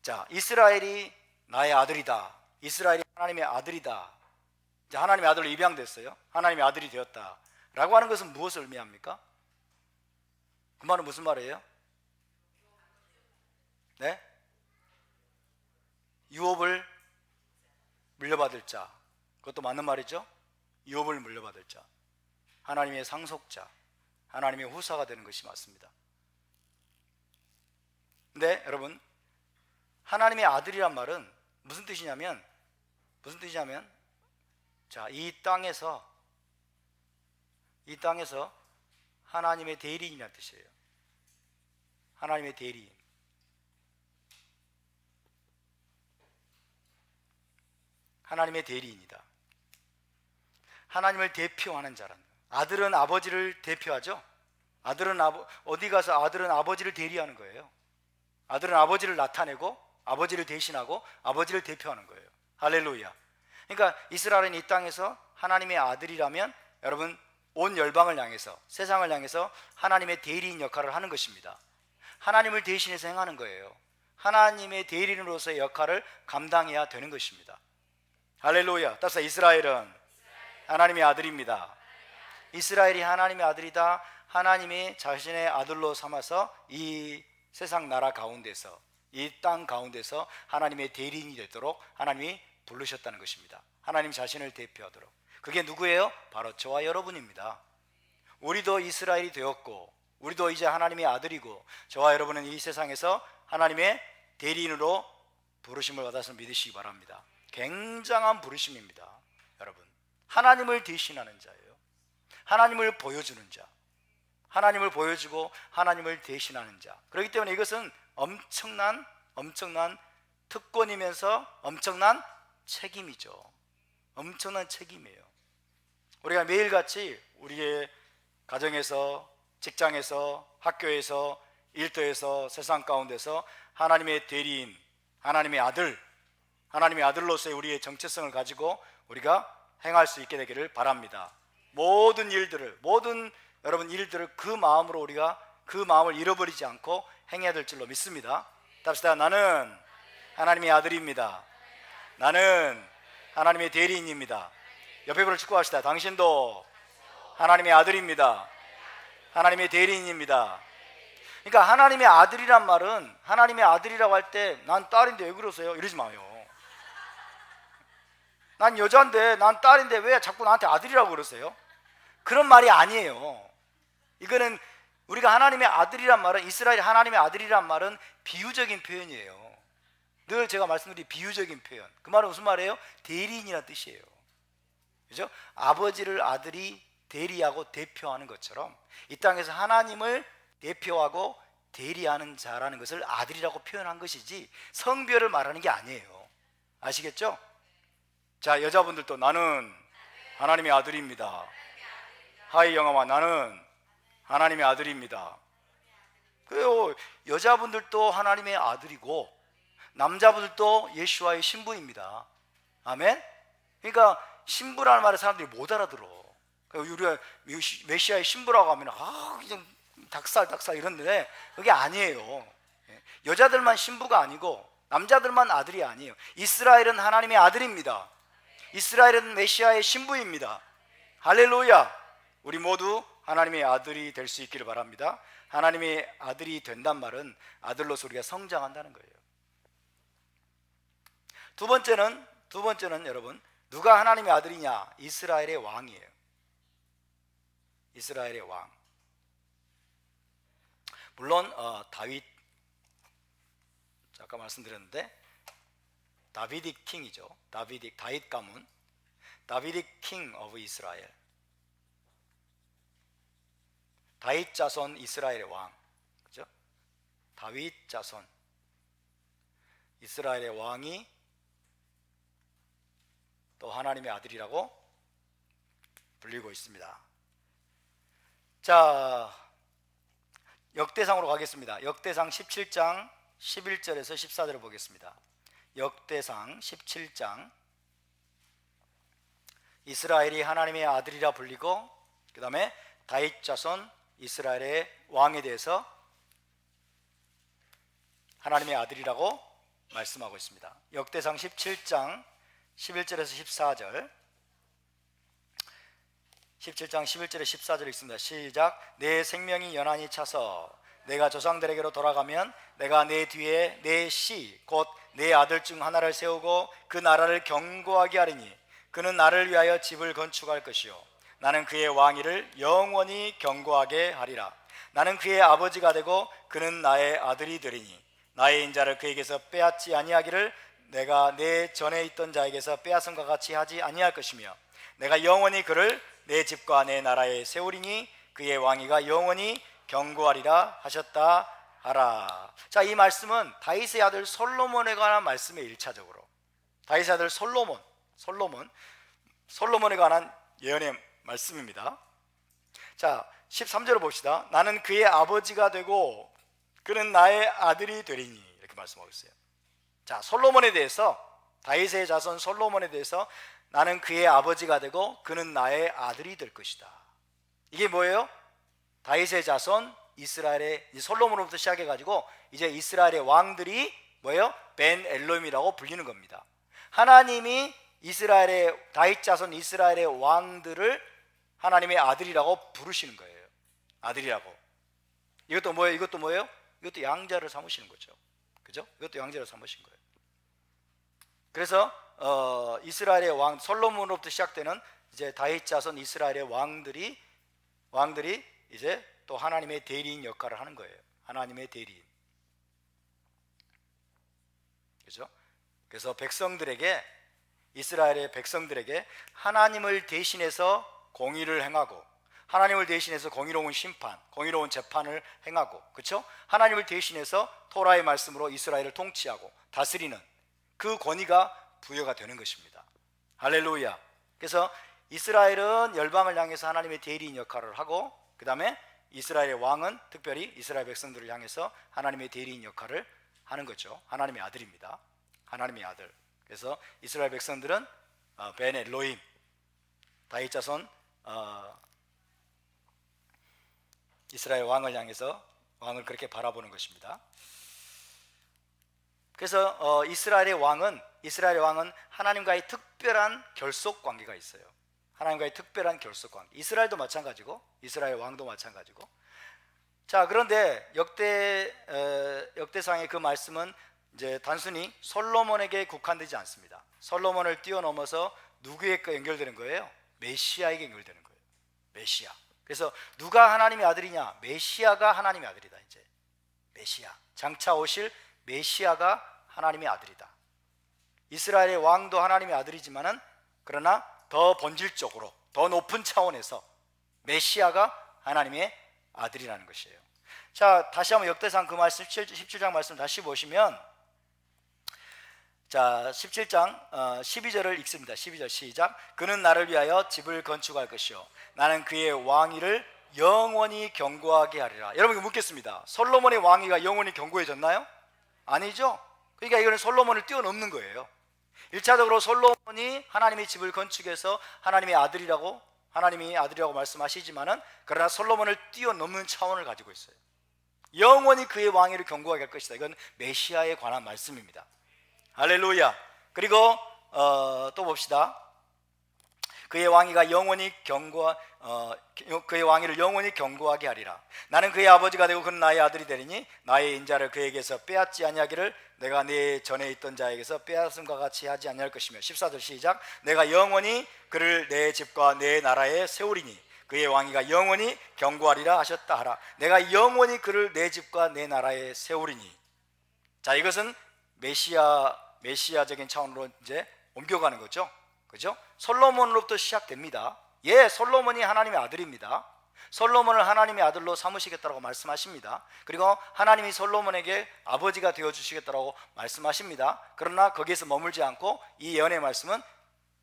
자, 이스라엘이 나의 아들이다. 이스라엘이 하나님의 아들이다. 자, 하나님의 아들로 입양됐어요. 하나님의 아들이 되었다. 라고 하는 것은 무엇을 의미합니까? 그 말은 무슨 말이에요? 네? 유업을 물려받을 자. 그것도 맞는 말이죠. 유업을 물려받을 자, 하나님의 상속자, 하나님의 후사가 되는 것이 맞습니다. 근데 여러분, 하나님의 아들이란 말은 무슨 뜻이냐면 자, 이 땅에서 하나님의 대리인이라는 뜻이에요. 하나님의 대리인. 하나님의 대리인이다. 하나님을 대표하는 자라는 거예요. 아들은 아버지를 대표하죠. 어디 가서 아들은 아버지를 대리하는 거예요. 아들은 아버지를 나타내고 아버지를 대신하고 아버지를 대표하는 거예요. 할렐루야. 그러니까 이스라엘은 이 땅에서 하나님의 아들이라면 여러분 온 열방을 향해서, 세상을 향해서 하나님의 대리인 역할을 하는 것입니다. 하나님을 대신해서 행하는 거예요. 하나님의 대리인으로서의 역할을 감당해야 되는 것입니다. 할렐루야. 따라서 이스라엘은 하나님의 아들입니다. 이스라엘이 하나님의 아들이다. 하나님이 자신의 아들로 삼아서 이 세상 나라 가운데서, 이 땅 가운데서 하나님의 대리인이 되도록 하나님이 부르셨다는 것입니다. 하나님 자신을 대표하도록. 그게 누구예요? 바로 저와 여러분입니다. 우리도 이스라엘이 되었고 우리도 이제 하나님의 아들이고 저와 여러분은 이 세상에서 하나님의 대리인으로 부르심을 받아서 믿으시기 바랍니다. 굉장한 부르심입니다. 여러분, 하나님을 대신하는 자예요. 하나님을 보여주는 자, 하나님을 보여주고 하나님을 대신하는 자. 그렇기 때문에 이것은 엄청난 특권이면서 엄청난 책임이죠. 엄청난 책임이에요. 우리가 매일같이 우리의 가정에서, 직장에서, 학교에서, 일터에서, 세상 가운데서 하나님의 대리인, 하나님의 아들로서의 우리의 정체성을 가지고 우리가 행할 수 있게 되기를 바랍니다. 모든 일들을 그 마음으로 우리가 그 마음을 잃어버리지 않고 행해야 될 줄로 믿습니다. 답시다. 나는 하나님의 아들입니다. 나는 하나님의 대리인입니다. 옆에 분을 축복합시다. 당신도 하나님의 아들입니다. 하나님의 대리인입니다. 그러니까 하나님의 아들이란 말은, 하나님의 아들이라고 할 때 난 딸인데 왜 그러세요? 이러지 마요. 난 여자인데, 난 딸인데 왜 자꾸 나한테 아들이라고 그러세요? 그런 말이 아니에요. 이거는 우리가 하나님의 아들이란 말은, 이스라엘이 하나님의 아들이란 말은 비유적인 표현이에요. 늘 제가 말씀드린 비유적인 표현. 그 말은 무슨 말이에요? 대리인이라는 뜻이에요. 그죠? 아버지를 아들이 대리하고 대표하는 것처럼 이 땅에서 하나님을 대표하고 대리하는 자라는 것을 아들이라고 표현한 것이지 성별을 말하는 게 아니에요. 아시겠죠? 자, 여자분들도 나는 하나님의 아들입니다. 하이 영아마, 나는 하나님의 아들입니다. 그래요. 여자분들도 하나님의 아들이고 남자분들도 예수와의 신부입니다. 아멘? 그러니까 신부라는 말을 사람들이 못 알아들어. 우리가 메시아의 신부라고 하면 그냥 닭살 이런데 그게 아니에요. 여자들만 신부가 아니고 남자들만 아들이 아니에요. 이스라엘은 하나님의 아들입니다. 이스라엘은 메시아의 신부입니다. 할렐루야. 우리 모두 하나님의 아들이 될 수 있기를 바랍니다. 하나님의 아들이 된단 말은 아들로서 우리가 성장한다는 거예요. 두 번째는 여러분, 누가 하나님의 아들이냐? 이스라엘의 왕이에요. 이스라엘의 왕. 물론 다윗, 아까 말씀드렸는데 다비딕 킹이죠. 다윗 가문, 다비딕 킹 오브 이스라엘. 다윗 자손 이스라엘의 왕, 그죠? 다윗 자손 이스라엘의 왕이 또 하나님의 아들이라고 불리고 있습니다. 자, 역대상으로 가겠습니다. 역대상 17장 11절에서 14절을 보겠습니다. 역대상 17장, 이스라엘이 하나님의 아들이라 불리고 그 다음에 다윗 자손 이스라엘의 왕에 대해서 하나님의 아들이라고 말씀하고 있습니다. 역대상 17장 11절에서 14절, 17장 11절에 14절 읽습니다. 시작. 내 생명이 연한히 차서 내가 조상들에게로 돌아가면 내가 내 뒤에 내 씨 곧 내 아들 중 하나를 세우고 그 나라를 견고하게 하리니 그는 나를 위하여 집을 건축할 것이요 나는 그의 왕위를 영원히 견고하게 하리라. 나는 그의 아버지가 되고 그는 나의 아들이 되리니 나의 인자를 그에게서 빼앗지 아니하기를 내가 내 전에 있던 자에게서 빼앗음과 같이 하지 아니할 것이며 내가 영원히 그를 내 집과 내 나라에 세우리니 그의 왕위가 영원히 견고하리라 하셨다 하라. 자, 이 말씀은 다윗의 아들 솔로몬에 관한 말씀의 1차적으로 다윗의 아들 솔로몬에 관한 예언의 말씀입니다. 자, 13절을 봅시다. 나는 그의 아버지가 되고 그는 나의 아들이 되리니 이렇게 말씀하고 있어요. 자, 솔로몬에 대해서, 다윗의 자손 솔로몬에 대해서 나는 그의 아버지가 되고 그는 나의 아들이 될 것이다. 이게 뭐예요? 다윗의 자손 이스라엘의, 솔로몬으로부터 시작해가지고 이제 이스라엘의 왕들이 뭐예요? 벤 엘로힘이라고 불리는 겁니다. 하나님이 이스라엘의 다윗 자손 이스라엘의 왕들을 하나님의 아들이라고 부르시는 거예요. 아들이라고. 이것도 뭐예요? 이것도 양자를 삼으시는 거죠. 그죠? 이것도 양자를 삼으신 거예요. 그래서 이스라엘의 왕 솔로몬으로부터 시작되는 이제 다윗 자손 이스라엘의 왕들이 이제 또 하나님의 대리인 역할을 하는 거예요. 하나님의 대리인. 그죠? 그래서 이스라엘의 백성들에게 하나님을 대신해서 공의를 행하고, 하나님을 대신해서 공의로운 심판, 공의로운 재판을 행하고, 그렇죠? 하나님을 대신해서 토라의 말씀으로 이스라엘을 통치하고 다스리는 그 권위가 부여가 되는 것입니다. 할렐루야. 그래서 이스라엘은 열방을 향해서 하나님의 대리인 역할을 하고, 그 다음에 이스라엘의 왕은 특별히 이스라엘 백성들을 향해서 하나님의 대리인 역할을 하는 거죠. 하나님의 아들입니다. 하나님의 아들. 그래서 이스라엘 백성들은 벤 엘로힘, 다윗 자손 이스라엘 왕을 향해서 왕을 그렇게 바라보는 것입니다. 그래서 이스라엘의 왕은 하나님과의 특별한 결속 관계가 있어요. 하나님과의 특별한 결속 관계. 이스라엘도 마찬가지고 이스라엘 왕도 마찬가지고. 자, 그런데 역대상의 그 말씀은 이제 단순히 솔로몬에게 국한되지 않습니다. 솔로몬을 뛰어넘어서 누구에게 연결되는 거예요? 메시아에게 연결되는 거예요. 메시아. 그래서 누가 하나님의 아들이냐? 메시아가 하나님의 아들이다. 이제 메시아, 장차 오실 메시아가 하나님의 아들이다. 이스라엘의 왕도 하나님의 아들이지만은 그러나 더 본질적으로 더 높은 차원에서 메시아가 하나님의 아들이라는 것이에요. 자, 다시 한번 역대상 그 말씀 17장 말씀 다시 보시면, 자, 17장 12절을 읽습니다. 12절 시작. 그는 나를 위하여 집을 건축할 것이요 나는 그의 왕위를 영원히 견고하게 하리라. 여러분 묻겠습니다. 솔로몬의 왕위가 영원히 견고해졌나요? 아니죠. 그러니까 이거는 솔로몬을 뛰어넘는 거예요. 1차적으로 솔로몬이 하나님의 집을 건축해서 하나님이 아들이라고 말씀하시지만은 그러나 솔로몬을 뛰어넘는 차원을 가지고 있어요. 영원히 그의 왕위를 견고하게 할 것이다. 이건 메시아에 관한 말씀입니다. 할렐루야. 그리고 또 봅시다. 그의 왕위가 그의 왕위를 영원히 견고하게 하리라. 나는 그의 아버지가 되고 그는 나의 아들이 되리니 나의 인자를 그에게서 빼앗지 아니하기를 내가 내 전에 있던 자에게서 빼앗음과 같이 하지 아니할 것이며. 14절 시작. 내가 영원히 그를 내 집과 내 나라에 세우리니 그의 왕위가 영원히 견고하리라 하셨다 하라. 내가 영원히 그를 내 집과 내 나라에 세우리니. 자, 이것은 메시아적인 차원으로 이제 옮겨가는 거죠. 그죠? 솔로몬으로부터 시작됩니다. 예, 솔로몬이 하나님의 아들입니다. 솔로몬을 하나님의 아들로 삼으시겠다고 말씀하십니다. 그리고 하나님이 솔로몬에게 아버지가 되어주시겠다고 말씀하십니다. 그러나 거기에서 머물지 않고 이 예언의 말씀은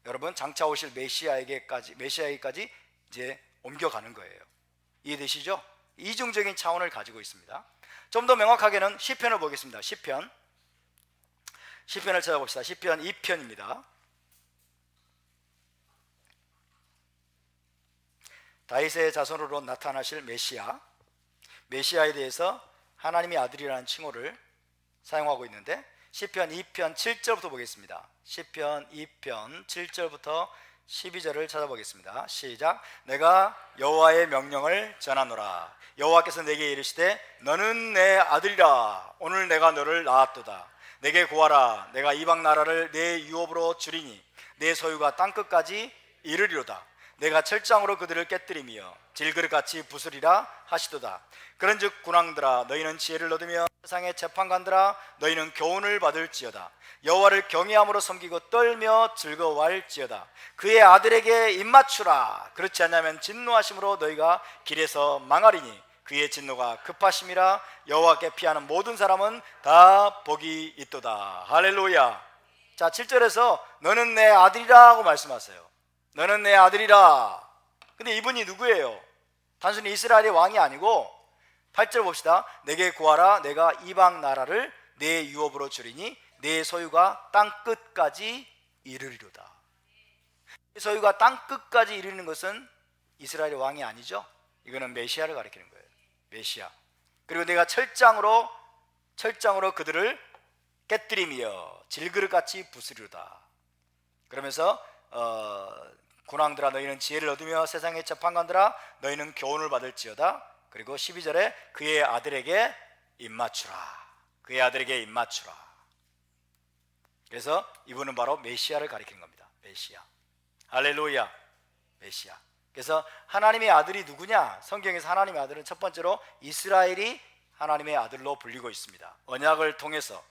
여러분 장차 오실 메시아에게까지 이제 옮겨가는 거예요. 이해되시죠? 이중적인 차원을 가지고 있습니다. 좀 더 명확하게는 시편을 보겠습니다. 시편을 찾아봅시다. 시편 2편입니다. 다윗의 자손으로 나타나실 메시아에 대해서 하나님의 아들이라는 칭호를 사용하고 있는데 시편 2편 7절부터 보겠습니다. 시편 2편 7절부터 12절을 찾아보겠습니다. 시작. 내가 여호와의 명령을 전하노라. 여호와께서 내게 이르시되 너는 내 아들이라. 오늘 내가 너를 낳았도다. 내게 구하라. 내가 이방 나라를 내 유업으로 주리니 내 소유가 땅끝까지 이르리로다. 내가 철장으로 그들을 깨뜨리며 질그릇같이 부수리라 하시도다. 그런즉 군왕들아 너희는 지혜를 얻으며 세상의 재판관들아 너희는 교훈을 받을지어다. 여호와를 경외함으로 섬기고 떨며 즐거워할지어다. 그의 아들에게 입맞추라. 그렇지 않으면 진노하심으로 너희가 길에서 망하리니 그의 진노가 급하심이라. 여호와께 피하는 모든 사람은 다 복이 있도다. 할렐루야. 자, 7절에서 너는 내 아들이라고 말씀하세요. 너는 내 아들이라. 근데 이분이 누구예요? 단순히 이스라엘의 왕이 아니고 8절 봅시다. 내게 구하라. 내가 이방 나라를 내 유업으로 주리니 내 소유가 땅끝까지 이르리로다. 소유가 땅끝까지 이르는 것은 이스라엘의 왕이 아니죠. 이거는 메시아를 가리키는 거예요. 메시아. 그리고 내가 철장으로 그들을 깨뜨리며 질그릇같이 부수리로다. 그러면서 군왕들아 너희는 지혜를 얻으며 세상의 재판관들아 너희는 교훈을 받을지어다. 그리고 12절에 그의 아들에게 입맞추라. 그의 아들에게 입맞추라. 그래서 이분은 바로 메시아를 가리키는 겁니다. 메시아. 할렐루야. 메시아. 그래서 하나님의 아들이 누구냐? 성경에서 하나님의 아들은 첫 번째로 이스라엘이 하나님의 아들로 불리고 있습니다. 언약을 통해서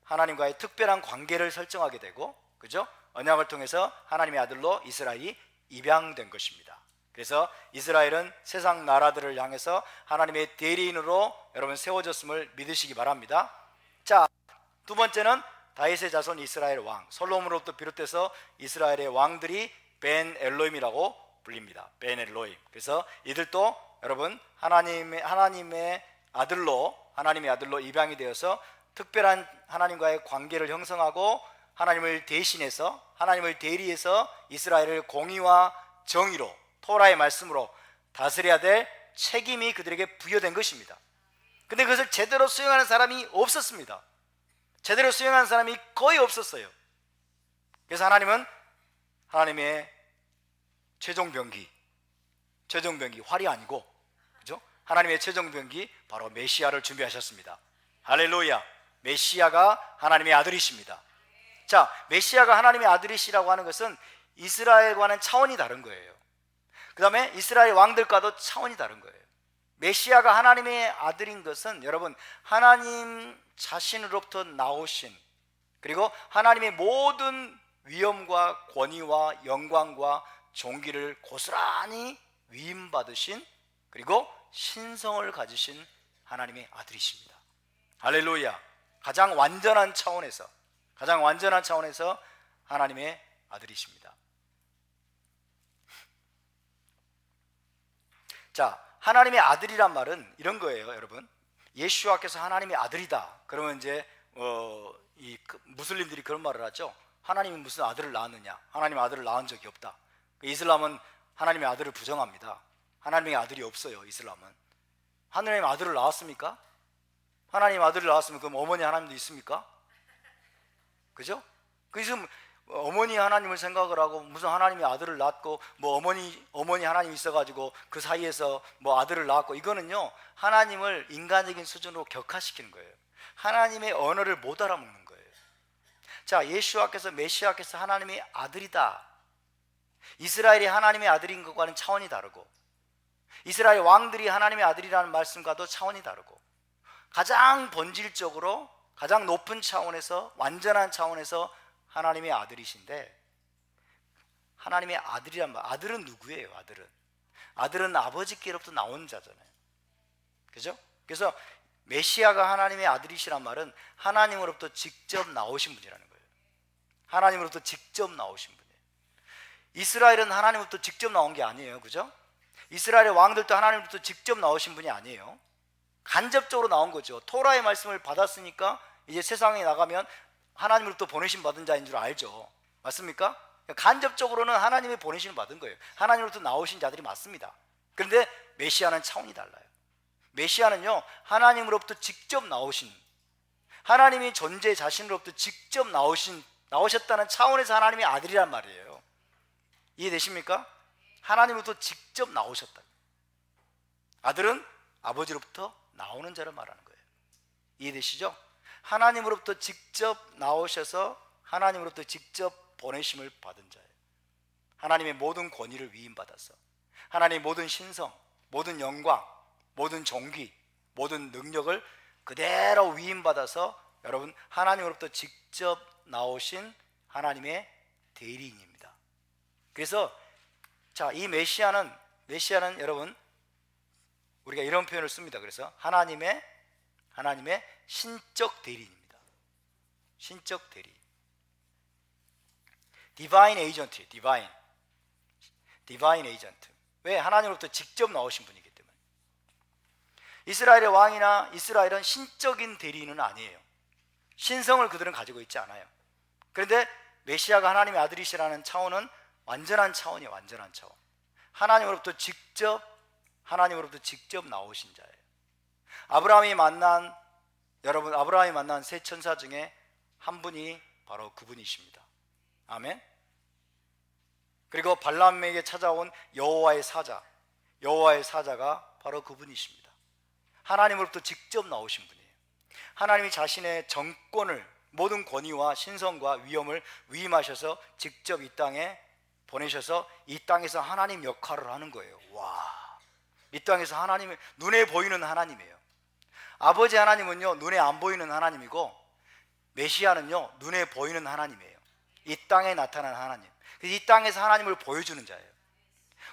하나님과의 특별한 관계를 설정하게 되고, 그죠? 언약을 통해서 하나님의 아들로 이스라엘이 입양된 것입니다. 그래서 이스라엘은 세상 나라들을 향해서 하나님의 대리인으로 여러분 세워졌음을 믿으시기 바랍니다. 자, 두 번째는 다윗의 자손 이스라엘 왕 솔로몬으로부터 비롯해서 이스라엘의 왕들이 벤 엘로임이라고 불립니다. 벤 엘로임. 그래서 이들도 여러분 하나님의 아들로 입양이 되어서 특별한 하나님과의 관계를 형성하고 하나님을 대리해서 이스라엘을 공의와 정의로 토라의 말씀으로 다스려야 될 책임이 그들에게 부여된 것입니다. 근데 그것을 제대로 수행하는 사람이 없었습니다. 제대로 수행하는 사람이 거의 없었어요. 그래서 하나님은 하나님의 최종 병기 활이 아니고, 그죠? 하나님의 최종 병기 바로 메시아를 준비하셨습니다. 할렐루야. 메시아가 하나님의 아들이십니다. 자, 메시아가 하나님의 아들이시라고 하는 것은 이스라엘과는 차원이 다른 거예요. 그 다음에 이스라엘 왕들과도 차원이 다른 거예요. 메시아가 하나님의 아들인 것은 여러분 하나님 자신으로부터 나오신, 그리고 하나님의 모든 위엄과 권위와 영광과 존귀를 고스란히 위임받으신, 그리고 신성을 가지신 하나님의 아들이십니다. 할렐루야. 가장 완전한 차원에서 하나님의 아들이십니다. 자, 하나님의 아들이란 말은 이런 거예요, 여러분. 예수와께서 하나님의 아들이다. 그러면 이제 무슬림들이 그런 말을 하죠. 하나님이 무슨 아들을 낳았느냐? 하나님 아들을 낳은 적이 없다. 이슬람은 하나님의 아들을 부정합니다. 하나님의 아들이 없어요. 이슬람은. 하나님의 아들을 낳았습니까? 하나님 아들을 낳았으면 그럼 어머니 하나님도 있습니까? 그죠? 그래서 어머니 하나님을 생각을 하고 무슨 하나님의 아들을 낳고 뭐 어머니 하나님 있어가지고 그 사이에서 뭐 아들을 낳았고, 이거는요 하나님을 인간적인 수준으로 격하시키는 거예요. 하나님의 언어를 못 알아먹는 거예요. 자, 예수와께서 메시아께서 하나님의 아들이다. 이스라엘이 하나님의 아들인 것과는 차원이 다르고, 이스라엘 왕들이 하나님의 아들이라는 말씀과도 차원이 다르고, 가장 본질적으로 가장 높은 차원에서, 완전한 차원에서 하나님의 아들이신데, 하나님의 아들이란 말, 아들은 누구예요? 아들은 아버지께로부터 나온 자잖아요. 그죠? 그래서 메시아가 하나님의 아들이시란 말은 하나님으로부터 직접 나오신 분이라는 거예요. 하나님으로부터 직접 나오신 분이에요. 이스라엘은 하나님으로부터 직접 나온 게 아니에요. 그죠? 이스라엘의 왕들도 하나님으로부터 직접 나오신 분이 아니에요. 간접적으로 나온 거죠. 토라의 말씀을 받았으니까 이제 세상에 나가면 하나님으로부터 보내심 받은 자인 줄 알죠. 맞습니까? 간접적으로는 하나님의 보내심을 받은 거예요. 하나님으로부터 나오신 자들이 맞습니다. 그런데 메시아는 차원이 달라요. 메시아는요, 하나님으로부터 직접 나오신, 하나님이 존재 자신으로부터 직접 나오셨다는 차원에서 하나님의 아들이란 말이에요. 이해되십니까? 하나님으로부터 직접 나오셨다. 아들은 아버지로부터 나오는 자를 말하는 거예요. 이해되시죠? 하나님으로부터 직접 나오셔서 하나님으로부터 직접 보내심을 받은 자예요. 하나님의 모든 권위를 위임받아서 하나님의 모든 신성, 모든 영광, 모든 존귀, 모든 능력을 그대로 위임받아서 여러분 하나님으로부터 직접 나오신 하나님의 대리인입니다. 그래서 자, 이 메시아는 여러분 우리가 이런 표현을 씁니다. 그래서 하나님의 신적 대리인입니다. 신적 대리. Divine Agent, Divine Agent. 왜? 하나님으로부터 직접 나오신 분이기 때문에. 이스라엘의 왕이나 이스라엘은 신적인 대리인은 아니에요. 신성을 그들은 가지고 있지 않아요. 그런데 메시아가 하나님의 아들이시라는 차원은 완전한 차원이에요. 완전한 차원. 하나님으로부터 직접 나오신 자예요. 아브라함이 만난 세 천사 중에 한 분이 바로 그분이십니다. 아멘. 그리고 발람에게 찾아온 여호와의 사자가 바로 그분이십니다. 하나님으로부터 직접 나오신 분이에요. 하나님이 자신의 정권을, 모든 권위와 신성과 위엄을 위임하셔서 직접 이 땅에 보내셔서 이 땅에서 하나님 역할을 하는 거예요. 와, 이 땅에서 하나님의 눈에 보이는 하나님이에요. 아버지 하나님은요, 눈에 안 보이는 하나님이고 메시아는요, 눈에 보이는 하나님이에요. 이 땅에 나타난 하나님. 이 땅에서 하나님을 보여주는 자예요.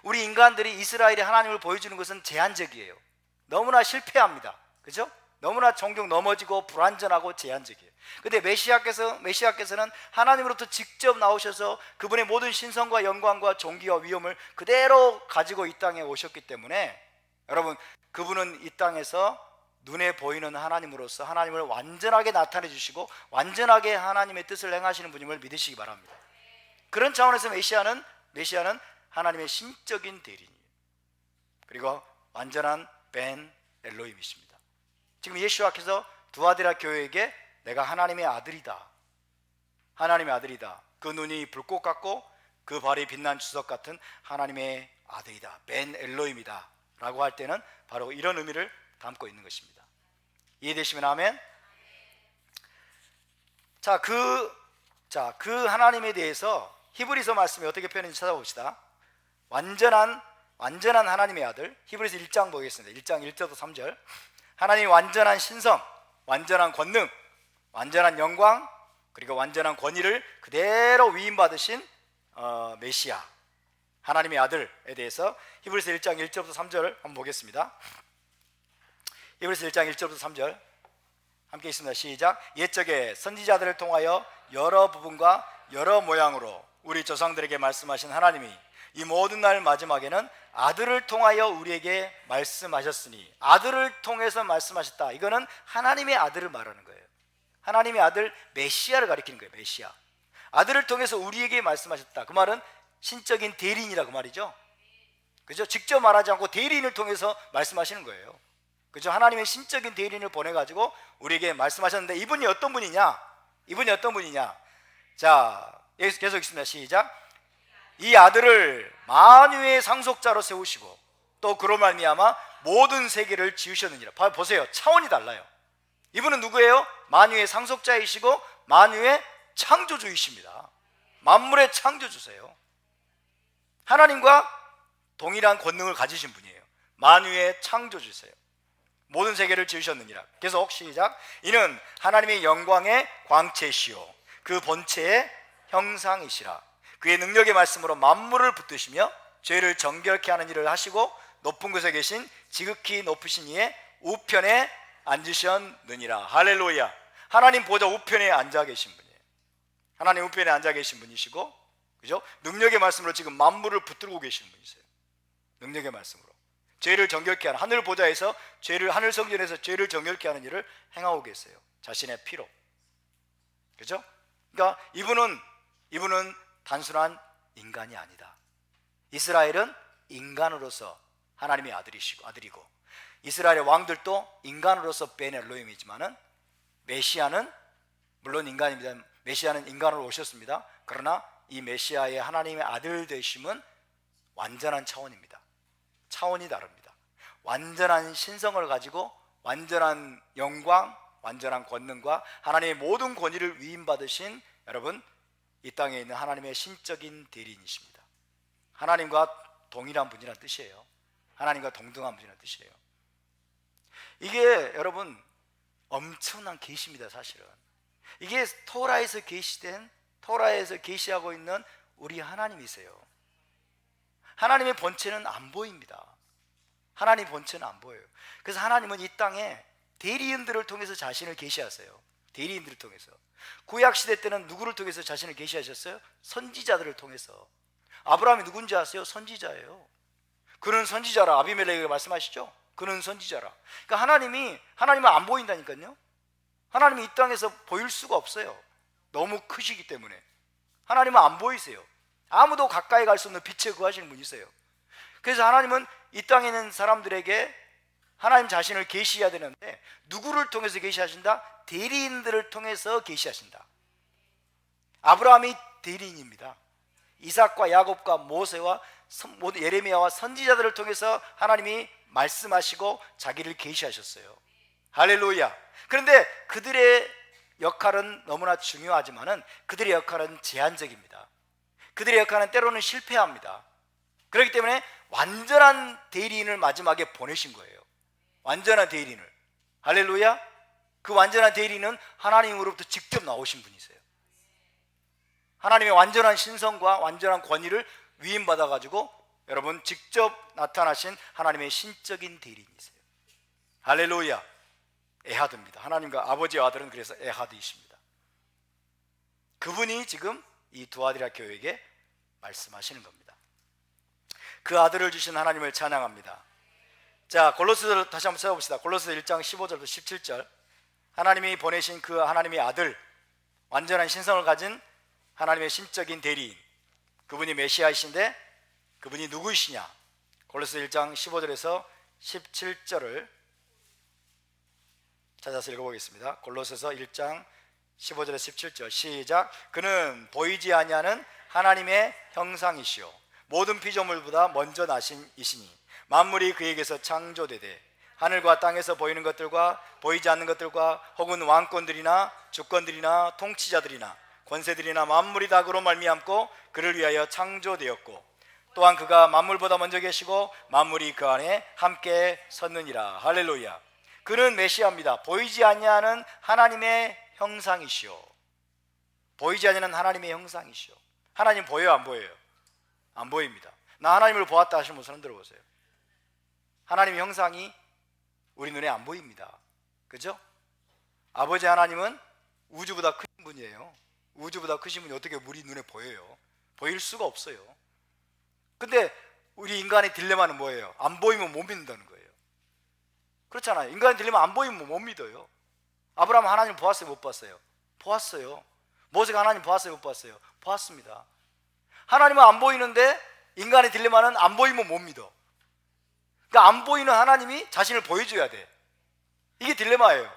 우리 인간들이 이스라엘이 하나님을 보여주는 것은 제한적이에요. 너무나 실패합니다. 그죠? 너무나 종종 넘어지고 불완전하고 제한적이에요. 근데 메시아께서는 하나님으로부터 직접 나오셔서 그분의 모든 신성과 영광과 존귀와 위엄을 그대로 가지고 이 땅에 오셨기 때문에 여러분, 그분은 이 땅에서 눈에 보이는 하나님으로서 하나님을 완전하게 나타내 주시고 완전하게 하나님의 뜻을 행하시는 분임을 믿으시기 바랍니다. 그런 차원에서 메시아는 하나님의 신적인 대리인이에요. 그리고 완전한 벤 엘로힘이십니다. 지금 예수와께서 두아디라 교회에게 내가 하나님의 아들이다, 하나님의 아들이다, 그 눈이 불꽃 같고 그 발이 빛난 주석 같은 하나님의 아들이다, 벤 엘로힘이다 라고 할 때는 바로 이런 의미를 담고 있는 것입니다. 이해되시면 아멘. 자, 그 하나님에 대해서 히브리서 말씀이 어떻게 표현했는지 찾아봅시다. 완전한 하나님의 아들, 히브리서 1장 보겠습니다. 1장 1절부터 3절. 하나님이 완전한 신성, 완전한 권능, 완전한 영광, 그리고 완전한 권위를 그대로 위임받으신 메시아, 하나님의 아들에 대해서 히브리서 1장 1절부터 3절 한번 보겠습니다. 히브리서 1장 1절부터 3절 함께 있습니다. 시작. 옛적에 선지자들을 통하여 여러 부분과 여러 모양으로 우리 조상들에게 말씀하신 하나님이 이 모든 날 마지막에는 아들을 통하여 우리에게 말씀하셨으니, 아들을 통해서 말씀하셨다. 이거는 하나님의 아들을 말하는 거예요. 하나님의 아들 메시아를 가리키는 거예요. 메시아. 아들을 통해서 우리에게 말씀하셨다. 그 말은 신적인 대리인이라고 말이죠. 그죠? 직접 말하지 않고 대리인을 통해서 말씀하시는 거예요. 그죠? 하나님의 신적인 대리인을 보내가지고 우리에게 말씀하셨는데 이분이 어떤 분이냐? 자, 계속 있습니다. 시작. 이 아들을 만유의 상속자로 세우시고 또 그로 말미암아 모든 세계를 지으셨느니라. 보세요. 차원이 달라요. 이분은 누구예요? 만유의 상속자이시고 만유의 창조주이십니다. 만물의 창조주세요. 하나님과 동일한 권능을 가지신 분이에요. 만유의 창조주세요. 모든 세계를 지으셨느니라. 계속 시작. 이는 하나님의 영광의 광채시요 그 본체의 형상이시라. 그의 능력의 말씀으로 만물을 붙드시며 죄를 정결케 하는 일을 하시고 높은 곳에 계신 지극히 높으신 이의 우편에 앉으셨느니라. 할렐루야. 하나님 보좌 우편에 앉아 계신 분이에요. 하나님 우편에 앉아 계신 분이시고, 그죠? 능력의 말씀으로 지금 만물을 붙들고 계신 분이세요. 능력의 말씀으로 죄를 정결케 하는, 하늘 보좌에서 하늘 성전에서 죄를 정결케 하는 일을 행하고 계세요. 자신의 피로. 그죠? 그러니까 이분은 단순한 인간이 아니다. 이스라엘은 인간으로서 하나님의 아들이고, 이스라엘의 왕들도 인간으로서 벤 엘로힘이지만은 메시아는 물론 인간입니다. 메시아는 인간으로 오셨습니다. 그러나 이 메시아의 하나님의 아들 되심은 완전한 차원입니다. 차원이 다릅니다. 완전한 신성을 가지고 완전한 영광, 완전한 권능과 하나님의 모든 권위를 위임받으신, 여러분, 이 땅에 있는 하나님의 신적인 대리인이십니다. 하나님과 동일한 분이라는 뜻이에요. 하나님과 동등한 분이라는 뜻이에요. 이게 여러분 엄청난 계시입니다. 사실은 이게 토라에서 계시하고 있는 우리 하나님이세요. 하나님의 본체는 안 보입니다. 하나님 본체는 안 보여요. 그래서 하나님은 이 땅에 대리인들을 통해서 자신을 계시하세요. 대리인들을 통해서. 구약 시대 때는 누구를 통해서 자신을 계시하셨어요? 선지자들을 통해서. 아브라함이 누군지 아세요? 선지자예요. 그는 선지자라. 아비멜렉에게 말씀하시죠? 그는 선지자라. 그러니까 하나님은 안 보인다니까요. 하나님이 이 땅에서 보일 수가 없어요. 너무 크시기 때문에. 하나님은 안 보이세요. 아무도 가까이 갈 수 없는 빛에 거하시는 분이세요. 그래서 하나님은 이 땅에 있는 사람들에게 하나님 자신을 계시해야 되는데, 누구를 통해서 계시하신다? 대리인들을 통해서 계시하신다. 아브라함이 대리인입니다. 이삭과 야곱과 모세와 예레미야와 선지자들을 통해서 하나님이 말씀하시고 자기를 계시하셨어요. 할렐루야. 그런데 그들의 역할은 너무나 중요하지만은 그들의 역할은 제한적입니다. 그들의 역할은 때로는 실패합니다. 그렇기 때문에 완전한 대리인을 마지막에 보내신 거예요. 완전한 대리인을. 할렐루야. 그 완전한 대리인은 하나님으로부터 직접 나오신 분이세요. 하나님의 완전한 신성과 완전한 권위를 위임받아 가지고 여러분 직접 나타나신 하나님의 신적인 대리인이세요. 할렐루야. 에하드입니다. 하나님과 아버지와 아들은 그래서 에하드이십니다. 그분이 지금 이 두아디라 교회에게 말씀하시는 겁니다. 그 아들을 주신 하나님을 찬양합니다. 자, 골로새서 다시 한번 찾아봅시다. 골로새서 1장 15절부터 17절. 하나님이 보내신 그 하나님의 아들, 완전한 신성을 가진 하나님의 신적인 대리인, 그분이 메시아이신데 그분이 누구이시냐? 골로새서 1장 15절에서 17절을 찾아서 읽어보겠습니다. 골로새서 1장 15절에서 17절 시작. 그는 보이지 아니하는 하나님의 형상이시요 모든 피조물보다 먼저 나신 이시니 만물이 그에게서 창조되되 하늘과 땅에서 보이는 것들과 보이지 않는 것들과 혹은 왕권들이나 주권들이나 통치자들이나 권세들이나 만물이 다 그로 말미암고 그를 위하여 창조되었고 또한 그가 만물보다 먼저 계시고 만물이 그 안에 함께 섰느니라. 할렐루야. 그는 메시아입니다. 보이지 아니하는 하나님의 형상이시오. 보이지 아니하는 하나님의 형상이시오. 하나님 보여요, 안 보여요? 안 보입니다. 나 하나님을 보았다 하시는 분 손 들어보세요. 하나님의 형상이 우리 눈에 안 보입니다. 그죠? 아버지 하나님은 우주보다 크신 분이에요. 우주보다 크신 분이 어떻게 우리 눈에 보여요? 보일 수가 없어요. 근데 우리 인간의 딜레마는 뭐예요? 안 보이면 못 믿는다는 거예요. 그렇잖아요. 인간의 딜레마 안 보이면 못 믿어요. 아브라함 하나님 보았어요, 못 봤어요? 보았어요. 모세가 하나님 보았어요, 못 봤어요? 보았습니다. 하나님은 안 보이는데 인간의 딜레마는 안 보이면 못 믿어. 그러니까 안 보이는 하나님이 자신을 보여줘야 돼. 이게 딜레마예요.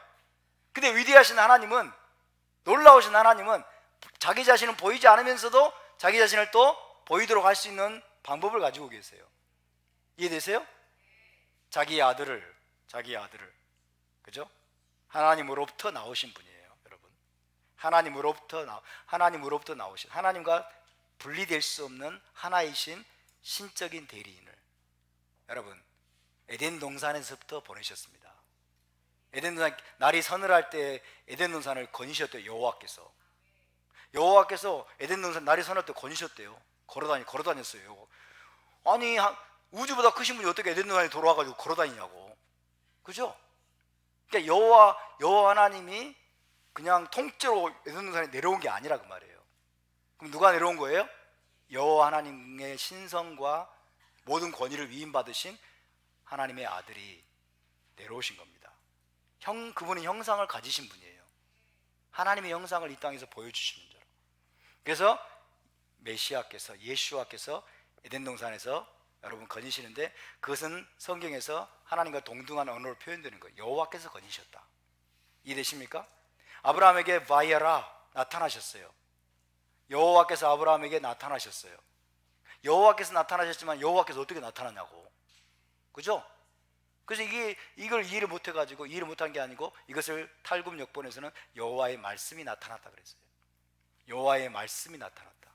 근데 위대하신 하나님은, 놀라우신 하나님은 자기 자신은 보이지 않으면서도 자기 자신을 또 보이도록 할 수 있는 방법을 가지고 계세요. 이해되세요? 자기의 아들을 그죠? 하나님으로부터 나오신 분이에요, 여러분. 하나님으로부터 나오신, 하나님과 분리될 수 없는 하나이신 신적인 대리인을 여러분 에덴 동산에서부터 보내셨습니다. 에덴 동산 날이 서늘할 때 에덴 동산을 거니셨대요. 여호와께서 에덴 동산 날이 서늘할 때 거니셨대요. 걸어다녔어요. 아니 우주보다 크신 분이 어떻게 에덴 동산에 돌아와가지고 걸어다니냐고. 그죠? 그러니까 여호와 하나님이 그냥 통째로 에덴 동산에 내려온 게 아니라 그 말이에요. 그럼 누가 내려온 거예요? 여호와 하나님의 신성과 모든 권위를 위임받으신 하나님의 아들이 내려오신 겁니다. 그분은 형상을 가지신 분이에요. 하나님의 형상을 이 땅에서 보여주시는 자로. 그래서 메시아께서, 예수와께서 에덴 동산에서 여러분 거니시는데, 그것은 성경에서 하나님과 동등한 언어로 표현되는 거예요. 여호와께서 거니셨다. 이해되십니까? 아브라함에게 바이아라 나타나셨어요. 여호와께서 아브라함에게 나타나셨어요. 여호와께서 나타나셨지만 여호와께서 어떻게 나타나냐고. 그죠? 그래서 이걸 이해를 못해가지고, 이해를 못한 게 아니고, 이것을 탈굽 역본에서는 여호와의 말씀이 나타났다 그랬어요. 여호와의 말씀이 나타났다.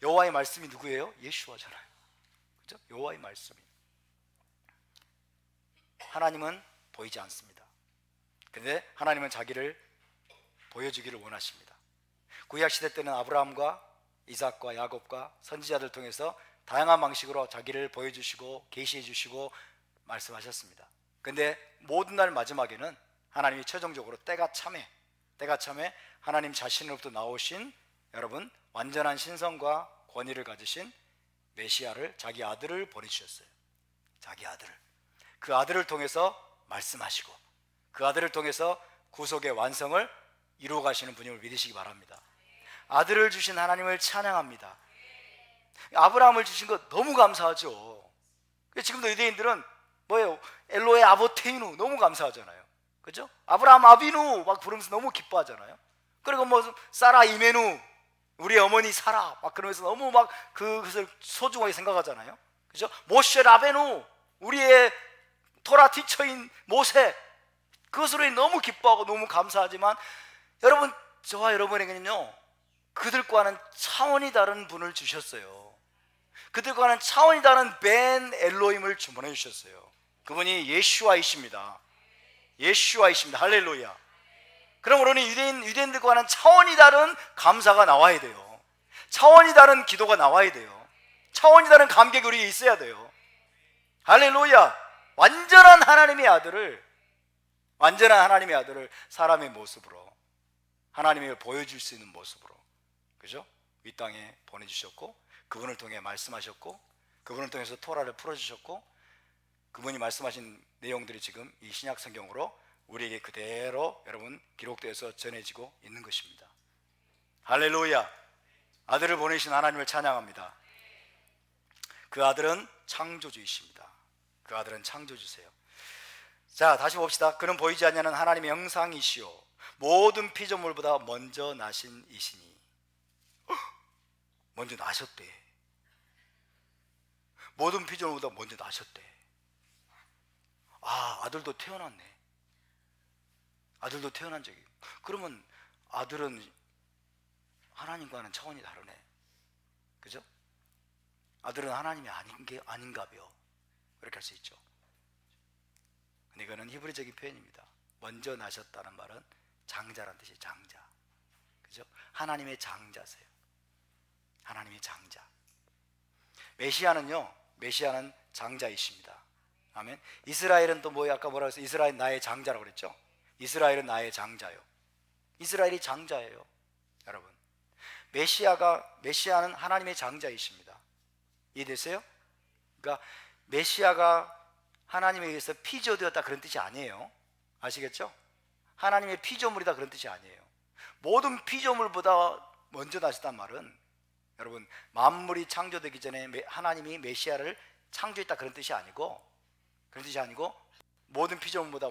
여호와의 말씀이 누구예요? 예수와잖아요. 그죠? 여호와의 말씀이. 하나님은 보이지 않습니다. 그런데 하나님은 자기를 보여주기를 원하십니다. 구약 시대 때는 아브라함과 이삭과 야곱과 선지자들 통해서 다양한 방식으로 자기를 보여주시고 계시해 주시고 말씀하셨습니다. 그런데 모든 날 마지막에는 하나님이 최종적으로 때가 참에 하나님 자신으로부터 나오신, 여러분, 완전한 신성과 권위를 가지신 메시아를, 자기 아들을 보내주셨어요. 자기 아들을. 그 아들을 통해서 말씀하시고 그 아들을 통해서 구속의 완성을 이루어 가시는 분임을 믿으시기 바랍니다. 아들을 주신 하나님을 찬양합니다. 아브라함을 주신 거 너무 감사하죠. 지금도 유대인들은 뭐예요? 엘로에 아보테이누 너무 감사하잖아요. 그죠? 아브라함 아비누 막 부르면서 너무 기뻐하잖아요. 그리고 뭐 사라 이메누, 우리 어머니 사라 막 그러면서 너무 막 그것을 소중하게 생각하잖아요. 그죠? 모셰 라베누, 우리의 토라 티처인 모세, 그것으로 너무 기뻐하고 너무 감사하지만, 여러분, 저와 여러분에게는요 그들과는 차원이 다른 분을 주셨어요. 그들과는 차원이 다른 벤 엘로힘을 주문해 주셨어요. 그분이 예슈아이십니다. 예슈아이십니다. 할렐루야. 그럼 우리는 유대인들과는 차원이 다른 감사가 나와야 돼요. 차원이 다른 기도가 나와야 돼요. 차원이 다른 감격이 우리에게 있어야 돼요. 할렐루야. 완전한 하나님의 아들을 사람의 모습으로, 하나님을 보여줄 수 있는 모습으로, 그죠? 이 땅에 보내주셨고, 그분을 통해 말씀하셨고, 그분을 통해서 토라를 풀어주셨고, 그분이 말씀하신 내용들이 지금 이 신약 성경으로 우리에게 그대로 여러분 기록되어서 전해지고 있는 것입니다. 할렐루야. 아들을 보내신 하나님을 찬양합니다. 그 아들은 창조주이십니다. 그 아들은 창조주세요. 자, 다시 봅시다. 그는 보이지 않는 하나님의 형상이시오, 모든 피조물보다 먼저 나신 이시니. 먼저 나셨대. 모든 피조물보다 먼저 나셨대. 아들도 태어났네. 아들도 태어난 적이. 그러면 아들은 하나님과는 차원이 다르네. 그죠? 아들은 하나님이 아닌가벼. 그렇게 할 수 있죠. 근데 이거는 히브리적인 표현입니다. 먼저 나셨다는 말은 장자라는 뜻이에요. 장자. 그죠? 하나님의 장자세요. 하나님의 장자. 메시아는 장자이십니다. 아멘. 이스라엘은 또 뭐예요? 아까 뭐라고 했어요? 이스라엘 나의 장자라고 그랬죠? 이스라엘은 나의 장자요. 이스라엘이 장자예요. 여러분, 메시아는 하나님의 장자이십니다. 이해되세요? 그러니까 메시아가 하나님에 의해서 피조되었다 그런 뜻이 아니에요. 아시겠죠? 하나님의 피조물이다 그런 뜻이 아니에요. 모든 피조물보다 먼저 나셨단 말은, 여러분, 만물이 창조되기 전에 하나님이 메시아를 창조했다 그런 뜻이 아니고, 모든 피조물보다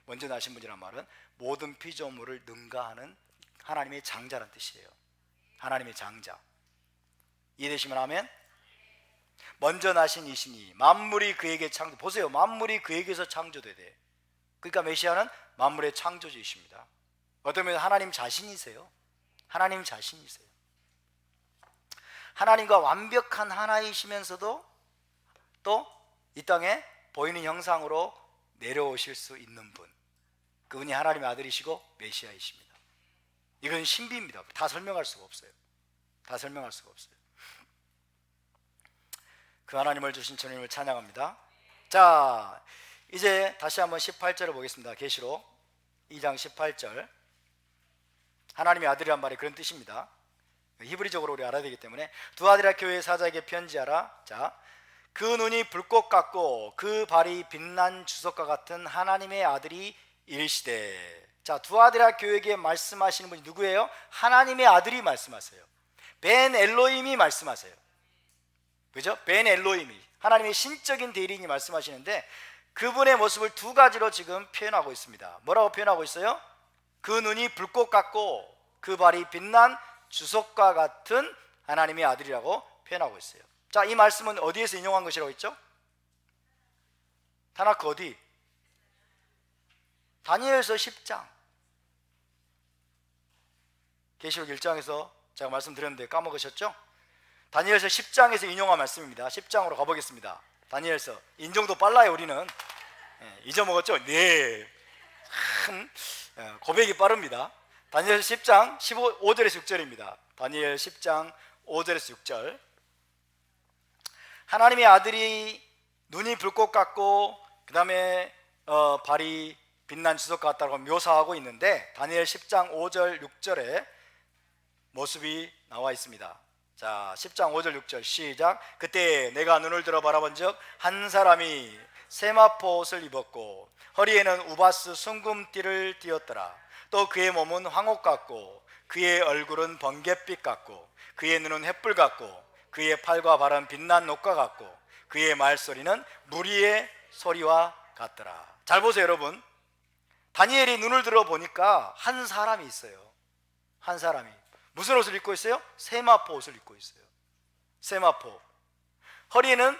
먼저 나신 분이란 말은 모든 피조물을 능가하는 하나님의 장자란 뜻이에요. 하나님의 장자. 이해되시면 아멘? 먼저 나신 이시니 만물이 그에게 창조. 보세요, 만물이 그에게서 창조되대. 그러니까 메시아는 만물의 창조주이십니다. 어떤 면에서 하나님 자신이세요. 하나님 자신이세요. 하나님과 완벽한 하나이시면서도 또 이 땅에 보이는 형상으로 내려오실 수 있는 분, 그분이 하나님의 아들이시고 메시아이십니다. 이건 신비입니다. 다 설명할 수가 없어요. 그 하나님을 주신 주님을 찬양합니다. 자, 이제 다시 한번 18절을 보겠습니다. 계시록 2장 18절. 하나님의 아들이란 말이 그런 뜻입니다. 히브리적으로 우리 알아야 되기 때문에 두아디라 교회 사자에게 편지하라. 자, 그 눈이 불꽃 같고 그 발이 빛난 주석과 같은 하나님의 아들이 이르시되. 자, 두아디라 교회에게 말씀하시는 분이 누구예요? 하나님의 아들이 말씀하세요. 벤 엘로힘이 말씀하세요. 그죠? 벤 엘로힘이 하나님의 신적인 대리인이 말씀하시는데 그분의 모습을 두 가지로 지금 표현하고 있습니다. 뭐라고 표현하고 있어요? 그 눈이 불꽃 같고 그 발이 빛난 주석과 같은 하나님의 아들이라고 표현하고 있어요. 자, 이 말씀은 어디에서 인용한 것이라고 했죠? 타나크 어디? 다니엘서 10장. 계시록 1장에서 제가 말씀드렸는데 까먹으셨죠? 다니엘서 10장에서 인용한 말씀입니다. 10장으로 가보겠습니다. 다니엘서 인정도 빨라요. 우리는 잊어먹었죠? 네, 참 고백이 빠릅니다. 다니엘서 10장 5절에서 6절입니다. 다니엘 10장 5절에서 6절. 하나님의 아들이 눈이 불꽃 같고 그 다음에 발이 빛난 주석 같다고 묘사하고 있는데 다니엘 10장 5절 6절에 모습이 나와 있습니다. 자, 10장 5절 6절 시작. 그때 내가 눈을 들어 바라본즉 한 사람이 세마포 옷을 입었고 허리에는 우바스 순금띠를 띠었더라. 또 그의 몸은 황옥 같고 그의 얼굴은 번갯빛 같고 그의 눈은 횃불 같고 그의 팔과 발은 빛난 녹과 같고 그의 말소리는 무리의 소리와 같더라. 잘 보세요 여러분. 다니엘이 눈을 들어 보니까 한 사람이 있어요. 한 사람이 무슨 옷을 입고 있어요? 세마포 옷을 입고 있어요. 세마포. 허리에는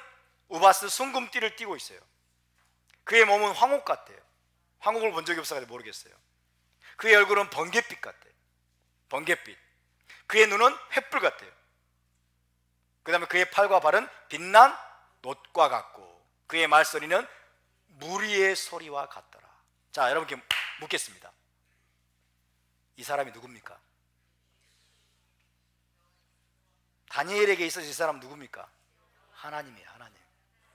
우바스 순금띠를 띠고 있어요. 그의 몸은 황옥 같아요. 황옥을 본 적이 없어가지고 모르겠어요. 그의 얼굴은 번갯빛 같아요. 번갯빛. 그의 눈은 횃불 같아요. 그 다음에 그의 팔과 발은 빛난 놋과 같고 그의 말소리는 무리의 소리와 같더라. 자, 여러분께 묻겠습니다. 이 사람이 누굽니까? 다니엘에게 있어서 이 사람 누굽니까? 하나님이에요. 하나님.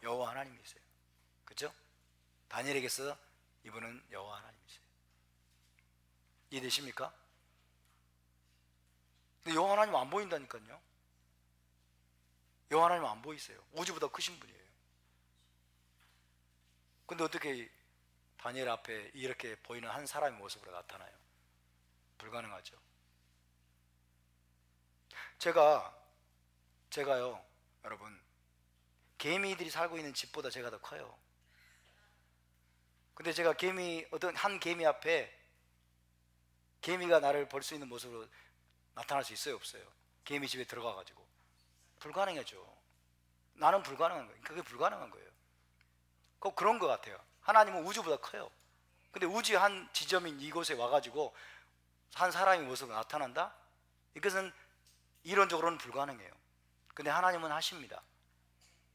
여호와 하나님이세요. 그렇죠? 다니엘에게서 이분은 여호와 하나님이세요. 이해되십니까? 근데 여호와 하나님 안 보인다니까요. 여호와 하나님 안 보이세요. 우주보다 크신 분이에요. 근데 어떻게 다니엘 앞에 이렇게 보이는 한 사람의 모습으로 나타나요? 불가능하죠. 제가요 여러분, 개미들이 살고 있는 집보다 제가 더 커요. 근데 제가 어떤 한 개미 앞에 개미가 나를 볼 수 있는 모습으로 나타날 수 있어요 없어요? 개미 집에 들어가 가지고 불가능하죠. 나는 불가능한 거예요. 그게 불가능한 거예요. 꼭 그런 것 같아요. 하나님은 우주보다 커요. 근데 우주의 한 지점인 이곳에 와가지고 한 사람의 모습으로 나타난다? 이것은 이론적으로는 불가능해요. 근데 하나님은 하십니다.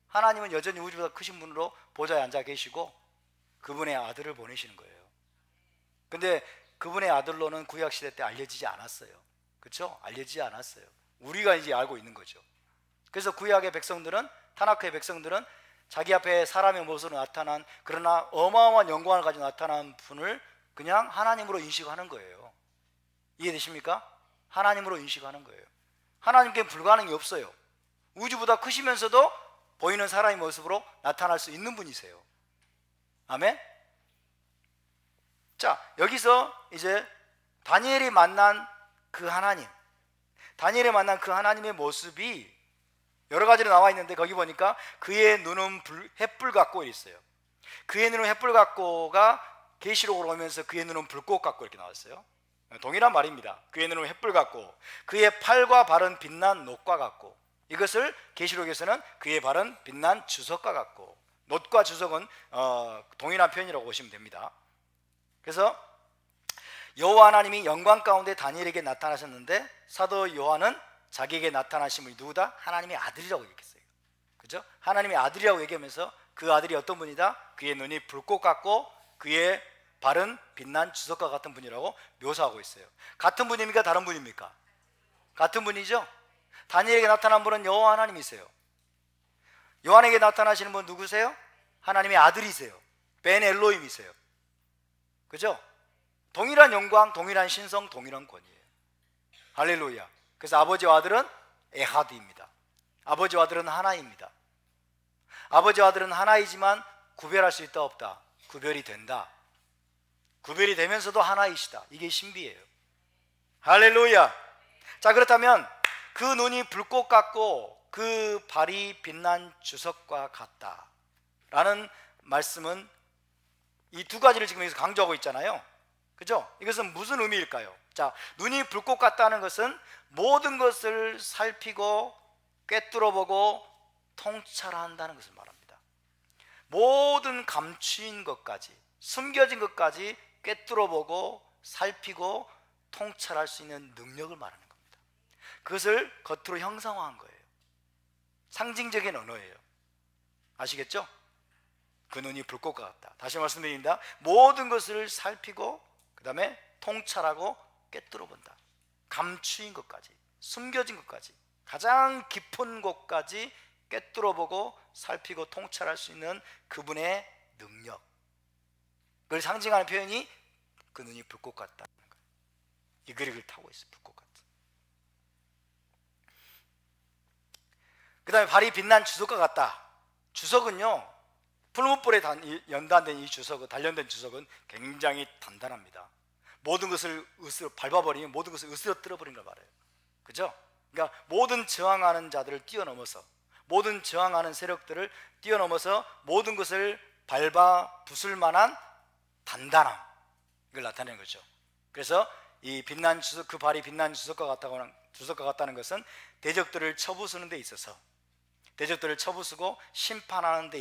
하나님은 여전히 우주보다 크신 분으로 보좌에 앉아 계시고 그분의 아들을 보내시는 거예요. 근데 그분의 아들로는 구약시대 때 알려지지 않았어요. 그렇죠? 알려지지 않았어요. 우리가 이제 알고 있는 거죠. 그래서 구약의 백성들은, 타나크의 백성들은 자기 앞에 사람의 모습으로 나타난, 그러나 어마어마한 영광을 가지고 나타난 분을 그냥 하나님으로 인식하는 거예요. 이해되십니까? 하나님으로 인식하는 거예요. 하나님께 불가능이 없어요. 우주보다 크시면서도 보이는 사람의 모습으로 나타날 수 있는 분이세요. 아멘? 자, 여기서 이제 다니엘이 만난 그 하나님, 다니엘이 만난 그 하나님의 모습이 여러 가지로 나와 있는데 거기 보니까 그의 눈은 횃불 같고 있어요. 그의 눈은 횃불 같고가 계시록으로 오면서 그의 눈은 불꽃 같고 이렇게 나왔어요. 동일한 말입니다. 그의 눈은 횃불 같고 그의 팔과 발은 빛난 놋과 같고, 이것을 계시록에서는 그의 발은 빛난 주석과 같고, 놋과 주석은 동일한 표현이라고 보시면 됩니다. 그래서 여호와 하나님이 영광 가운데 다니엘에게 나타나셨는데 사도 요한은 자기에게 나타나신 분이 누구다? 하나님의 아들이라고 얘기했어요. 그죠? 하나님의 아들이라고 얘기하면서 그 아들이 어떤 분이다? 그의 눈이 불꽃 같고 그의 발은 빛난 주석과 같은 분이라고 묘사하고 있어요. 같은 분입니까? 다른 분입니까? 같은 분이죠? 다니엘에게 나타난 분은 여호와 하나님이세요. 요한에게 나타나시는 분 누구세요? 하나님의 아들이세요. 벤 엘로힘이세요. 그죠? 동일한 영광, 동일한 신성, 동일한 권위예요. 할렐루야. 그래서 아버지와 아들은 에하드입니다. 아버지와 아들은 하나입니다. 아버지와 아들은 하나이지만 구별할 수 있다 없다? 구별이 된다. 구별이 되면서도 하나이시다. 이게 신비예요. 할렐루야. 자, 그렇다면 그 눈이 불꽃 같고 그 발이 빛난 주석과 같다 라는 말씀은 이 두 가지를 지금 여기서 강조하고 있잖아요. 그죠? 이것은 무슨 의미일까요? 자, 눈이 불꽃 같다는 것은 모든 것을 살피고 꿰뚫어보고 통찰한다는 것을 말합니다. 모든 감추인 것까지, 숨겨진 것까지 꿰뚫어보고 살피고 통찰할 수 있는 능력을 말하는 겁니다. 그것을 겉으로 형상화한 거예요. 상징적인 언어예요. 아시겠죠? 그 눈이 불꽃과 같다. 다시 말씀드립니다. 모든 것을 살피고 그 다음에 통찰하고 꿰뚫어 본다. 감추인 것까지, 숨겨진 것까지, 가장 깊은 곳까지 꿰뚫어 보고 살피고 통찰할 수 있는 그분의 능력, 그걸 상징하는 표현이 그 눈이 불꽃 같다는 거예요. 이 그릭을 타고 있어요. 불꽃 같은. 그 다음에 발이 빛난 주석과 같다. 주석은요, 풀무불에 연단된 이 주석은, 단련된 주석은 굉장히 단단합니다. 모든 것을 밟아버리면 모든 것을 으스러뜨려 버린 걸 말해요. 그죠? 그러니까 모든 저항하는 자들을 뛰어넘어서, 모든 저항하는 세력들을 뛰어넘어서 모든 것을 밟아 부술 만한 단단함, 이걸 나타내는 거죠. 그래서 이 빛난 주석, 그 발이 빛난 주석과 같다는 것은 대적들을 쳐부수는 데 있어서, 대적들을 쳐부수고 심판하는 데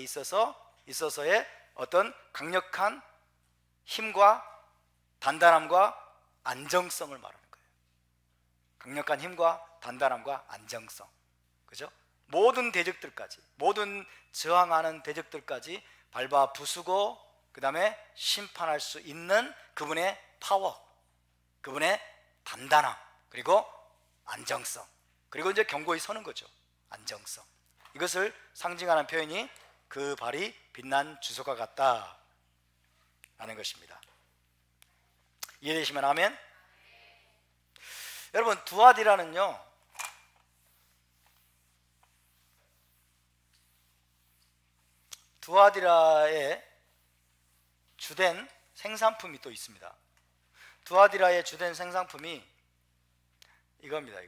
있어서의 어떤 강력한 힘과 단단함과 안정성을 말하는 거예요. 강력한 힘과 단단함과 안정성. 그죠? 모든 대적들까지, 모든 저항하는 대적들까지 밟아 부수고 그 다음에 심판할 수 있는 그분의 파워, 그분의 단단함, 그리고 안정성, 그리고 이제 견고히 서는 거죠. 안정성. 이것을 상징하는 표현이 그 발이 빛난 주석과 같다 라는 것입니다. 이해되시면 아멘? 여러분, 두아디라는요, 두아디라의 주된 생산품이 또 있습니다. 두아디라의 주된 생산품이 이겁니다.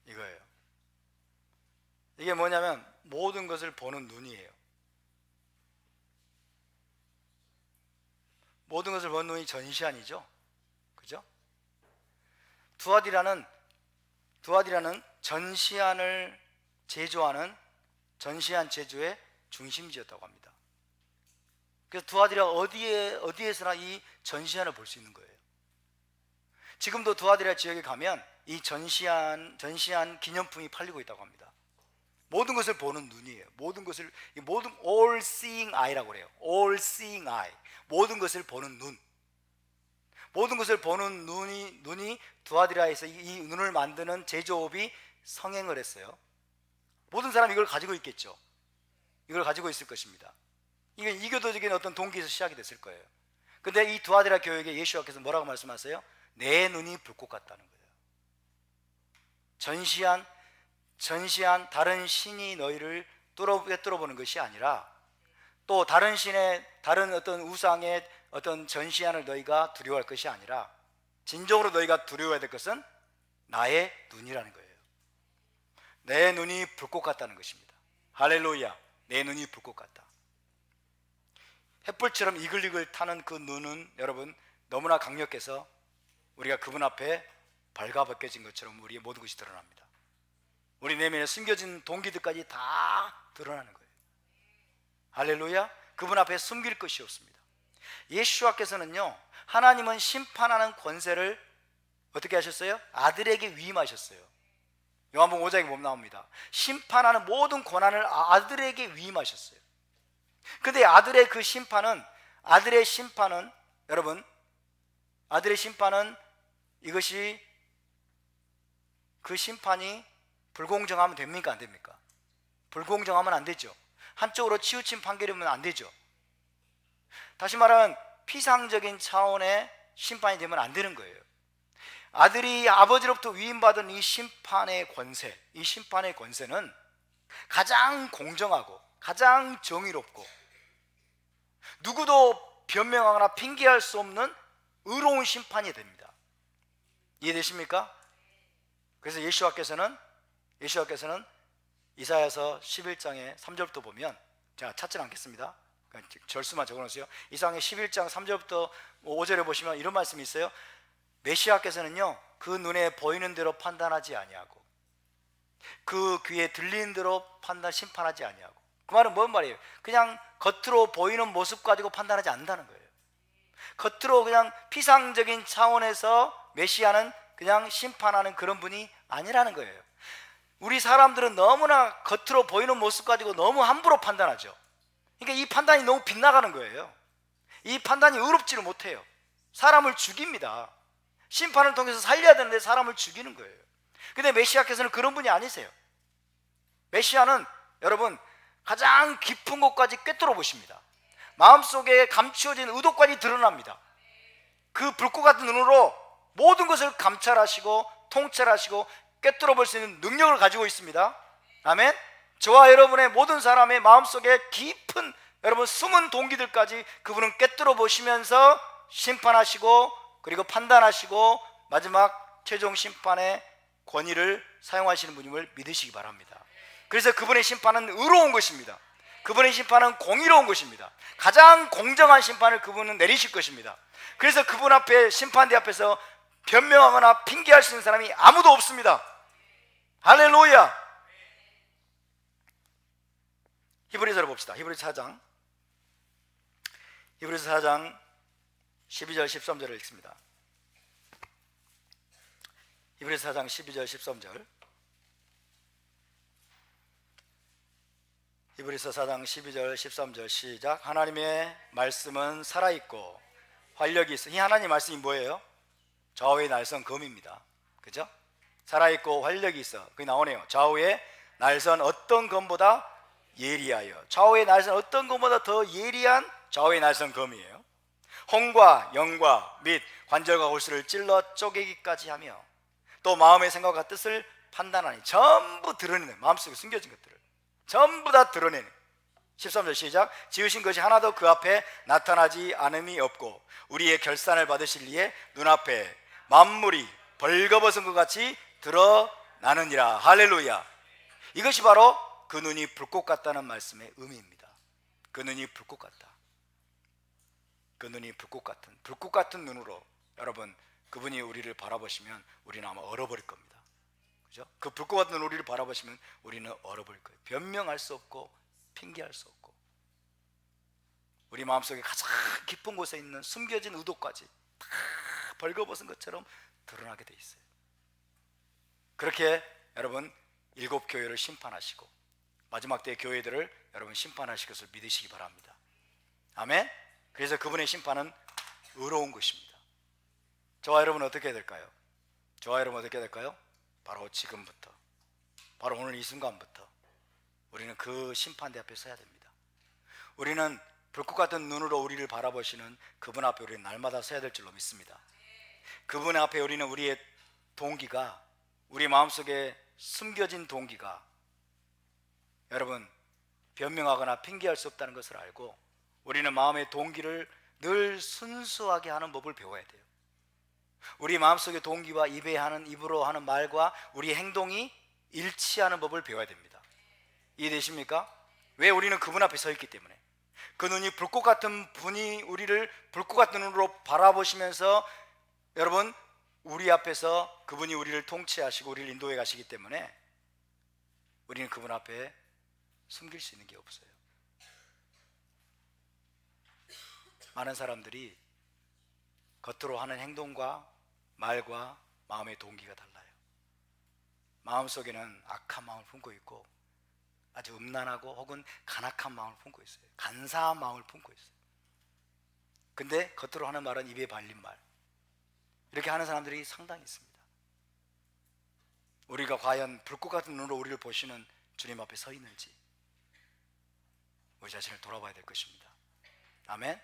이거예요. 이게 뭐냐면 모든 것을 보는 눈이에요. 모든 것을 보는 눈이 전시안이죠. 그죠? 두아디라는 전시안을 제조하는 전시안 제조의 중심지였다고 합니다. 그래서 두아디라 어디에서나 이 전시안을 볼 수 있는 거예요. 지금도 두아디라 지역에 가면 이 전시안 기념품이 팔리고 있다고 합니다. 모든 것을 보는 눈이에요. 모든 all seeing eye라고 그래요. all seeing eye. 모든 것을 보는 눈. 모든 것을 보는 눈이 두아디라에서 이 눈을 만드는 제조업이 성행을 했어요. 모든 사람이 이걸 가지고 있겠죠. 이걸 가지고 있을 것입니다. 이게 이교도적인 어떤 동기에서 시작이 됐을 거예요. 근데 이 두아디라 교회에 예수님께서 뭐라고 말씀하세요? 내 눈이 불꽃 같다는 거예요. 전시한 다른 신이 너희를 뚫어보는 것이 아니라, 또 다른 어떤 우상의 어떤 전시안을 너희가 두려워할 것이 아니라, 진정으로 너희가 두려워해야 될 것은 나의 눈이라는 거예요. 내 눈이 불꽃 같다는 것입니다. 할렐루야. 내 눈이 불꽃 같다. 햇불처럼 이글이글 타는 그 눈은 여러분 너무나 강력해서 우리가 그분 앞에 발가벗겨진 것처럼 우리의 모든 것이 드러납니다. 우리 내면에 숨겨진 동기들까지 다 드러나는 거예요. 할렐루야. 그분 앞에 숨길 것이 없습니다. 예수와께서는요, 하나님은 심판하는 권세를 어떻게 하셨어요? 아들에게 위임하셨어요. 요한복음 5장에 보면 나옵니다. 심판하는 모든 권한을 아들에게 위임하셨어요. 근데 아들의 심판은 이것이 그 심판이 불공정하면 됩니까? 안 됩니까? 불공정하면 안 되죠. 한쪽으로 치우친 판결이면 안 되죠. 다시 말하면 피상적인 차원의 심판이 되면 안 되는 거예요. 아들이 아버지로부터 위임받은 이 심판의 권세, 이 심판의 권세는 가장 공정하고 가장 정의롭고 누구도 변명하거나 핑계할 수 없는 의로운 심판이 됩니다. 이해되십니까? 그래서 예수와께서는 이사야서 11장의 3절부터 보면, 제가 찾지는 않겠습니다. 절수만 적어놓으세요. 이사야 11장 3절부터 5절에 보시면 이런 말씀이 있어요. 메시아께서는요, 그 눈에 보이는 대로 판단하지 아니하고 그 귀에 들리는 대로 심판하지 아니하고. 그 말은 뭔 말이에요? 그냥 겉으로 보이는 모습 가지고 판단하지 않는다는 거예요. 겉으로 그냥 피상적인 차원에서 메시아는 그냥 심판하는 그런 분이 아니라는 거예요. 우리 사람들은 너무나 겉으로 보이는 모습 가지고 너무 함부로 판단하죠. 그러니까 이 판단이 너무 빗나가는 거예요. 이 판단이 의롭지를 못해요. 사람을 죽입니다. 심판을 통해서 살려야 되는데 사람을 죽이는 거예요. 근데 메시아께서는 그런 분이 아니세요. 메시아는 여러분 가장 깊은 곳까지 꿰뚫어 보십니다. 마음속에 감추어진 의도까지 드러납니다. 그 불꽃 같은 눈으로 모든 것을 감찰하시고 통찰하시고 꿰뚫어 볼 수 있는 능력을 가지고 있습니다. 아멘. 저와 여러분의 모든 사람의 마음속에 깊은 여러분 숨은 동기들까지 그분은 꿰뚫어 보시면서 심판하시고 그리고 판단하시고 마지막 최종 심판의 권위를 사용하시는 분임을 믿으시기 바랍니다. 그래서 그분의 심판은 의로운 것입니다. 그분의 심판은 공의로운 것입니다. 가장 공정한 심판을 그분은 내리실 것입니다. 그래서 그분 앞에, 심판대 앞에서 변명하거나 핑계할 수 있는 사람이 아무도 없습니다. 할렐루야. 히브리서를 봅시다. 히브리서 4장 12절 13절을 읽습니다. 히브리서 4장 12절 13절. 히브리서 4장 12절 13절 시작. 하나님의 말씀은 살아있고 활력이 있어. 이 하나님 말씀이 뭐예요? 좌우의 날선 검입니다. 그죠? 살아있고 활력이 있어. 그게 나오네요. 좌우의 날선 어떤 검보다 예리하여. 좌우의 날선 어떤 검보다 더 예리한 좌우의 날선 검이에요. 혼과 영과 및 관절과 골수를 찔러 쪼개기까지 하며 또 마음의 생각과 뜻을 판단하니. 전부 드러내는, 마음속에 숨겨진 것들을 전부 다 드러내는. 13절 시작. 지으신 것이 하나도 그 앞에 나타나지 않음이 없고 우리의 결산을 받으실 리에 눈앞에 만물이 벌거벗은 것 같이 드러나느니라. 할렐루야. 이것이 바로 그 눈이 불꽃 같다는 말씀의 의미입니다. 그 눈이 불꽃 같다. 그 눈이 불꽃 같은 눈으로 여러분 그분이 우리를 바라보시면 우리는 아마 얼어버릴 겁니다. 그죠? 그 불꽃 같은 우리를 바라보시면 우리는 얼어버릴 거예요. 변명할 수 없고 핑계할 수 없고 우리 마음속에 가장 깊은 곳에 있는 숨겨진 의도까지 다 벌거벗은 것처럼 드러나게 돼 있어요. 그렇게 여러분 일곱 교회를 심판하시고 마지막 때의 교회들을 여러분 심판하실 것을 믿으시기 바랍니다. 아멘. 그래서 그분의 심판은 의로운 것입니다. 저와 여러분은 어떻게 될까요? 바로 지금부터, 바로 오늘 이 순간부터 우리는 그 심판대 앞에 서야 됩니다. 우리는 불꽃 같은 눈으로 우리를 바라보시는 그분 앞에 우리는 날마다 서야 될 줄로 믿습니다. 그분 앞에 우리는 우리의 동기가, 우리 마음속에 숨겨진 동기가 여러분 변명하거나 핑계할 수 없다는 것을 알고 우리는 마음의 동기를 늘 순수하게 하는 법을 배워야 돼요. 우리 마음속의 동기와 입으로 하는 말과 우리의 행동이 일치하는 법을 배워야 됩니다. 이해되십니까? 왜? 우리는 그분 앞에 서 있기 때문에. 그 눈이 불꽃 같은 분이 우리를 불꽃 같은 눈으로 바라보시면서 여러분 우리 앞에서 그분이 우리를 통치하시고 우리를 인도해 가시기 때문에 우리는 그분 앞에 숨길 수 있는 게 없어요. 많은 사람들이 겉으로 하는 행동과 말과 마음의 동기가 달라요. 마음속에는 악한 마음을 품고 있고 아주 음란하고 혹은 간악한 마음을 품고 있어요. 간사한 마음을 품고 있어요. 근데 겉으로 하는 말은 입에 발린 말. 이렇게 하는 사람들이 상당히 있습니다. 우리가 과연 불꽃 같은 눈으로 우리를 보시는 주님 앞에 서 있는지 우리 자신을 돌아봐야 될 것입니다. 아멘.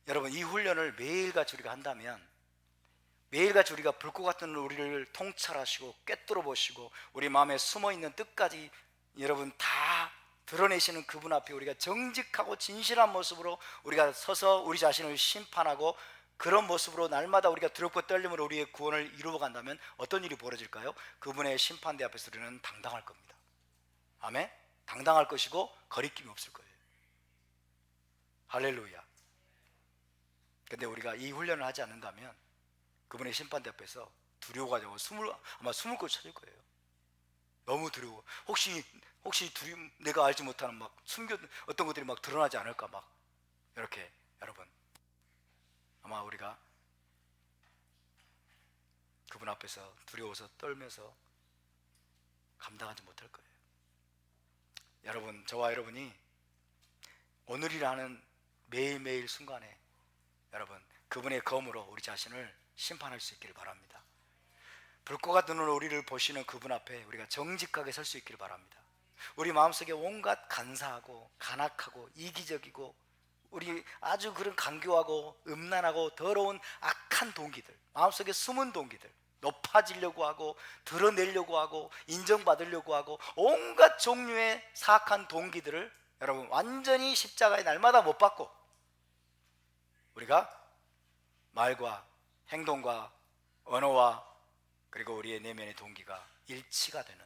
여러분, 이 훈련을 매일같이 우리가 한다면, 매일같이 우리가 불꽃 같은 우리를 통찰하시고 꿰뚫어 보시고 우리 마음에 숨어있는 뜻까지 여러분 다 드러내시는 그분 앞에 우리가 정직하고 진실한 모습으로 우리가 서서 우리 자신을 심판하고 그런 모습으로 날마다 우리가 두렵고 떨림으로 우리의 구원을 이루어 간다면 어떤 일이 벌어질까요? 그분의 심판대 앞에서 우리는 당당할 겁니다. 아멘. 당당할 것이고 거리낌이 없을 거예요. 할렐루야. 근데 우리가 이 훈련을 하지 않는다면 그분의 심판대 앞에서 두려워가지고 아마 숨을 곳 찾을 거예요. 너무 두려워. 혹시 내가 알지 못하는 막 어떤 것들이 막 드러나지 않을까, 막 이렇게. 여러분, 아마 우리가 그분 앞에서 두려워서 떨면서 감당하지 못할 거예요. 여러분, 저와 여러분이 오늘이라는 매일매일 순간에 여러분 그분의 검으로 우리 자신을 심판할 수 있기를 바랍니다. 불꽃 같은 눈으로 우리를 보시는 그분 앞에 우리가 정직하게 설 수 있기를 바랍니다. 우리 마음속에 온갖 간사하고 간악하고 이기적이고 우리 아주 그런 간교하고 음란하고 더러운 악한 동기들, 마음속에 숨은 동기들, 높아지려고 하고 드러내려고 하고 인정받으려고 하고 온갖 종류의 사악한 동기들을 여러분 완전히 십자가에 날마다 못 박고 우리가 말과 행동과 언어와 그리고 우리의 내면의 동기가 일치가 되는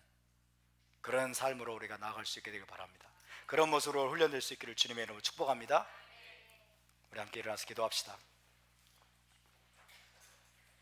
그런 삶으로 우리가 나아갈 수 있게 되길 바랍니다. 그런 모습으로 훈련될 수 있기를 주님의 이름으로 축복합니다. 우리 함께 일어나서 기도합시다.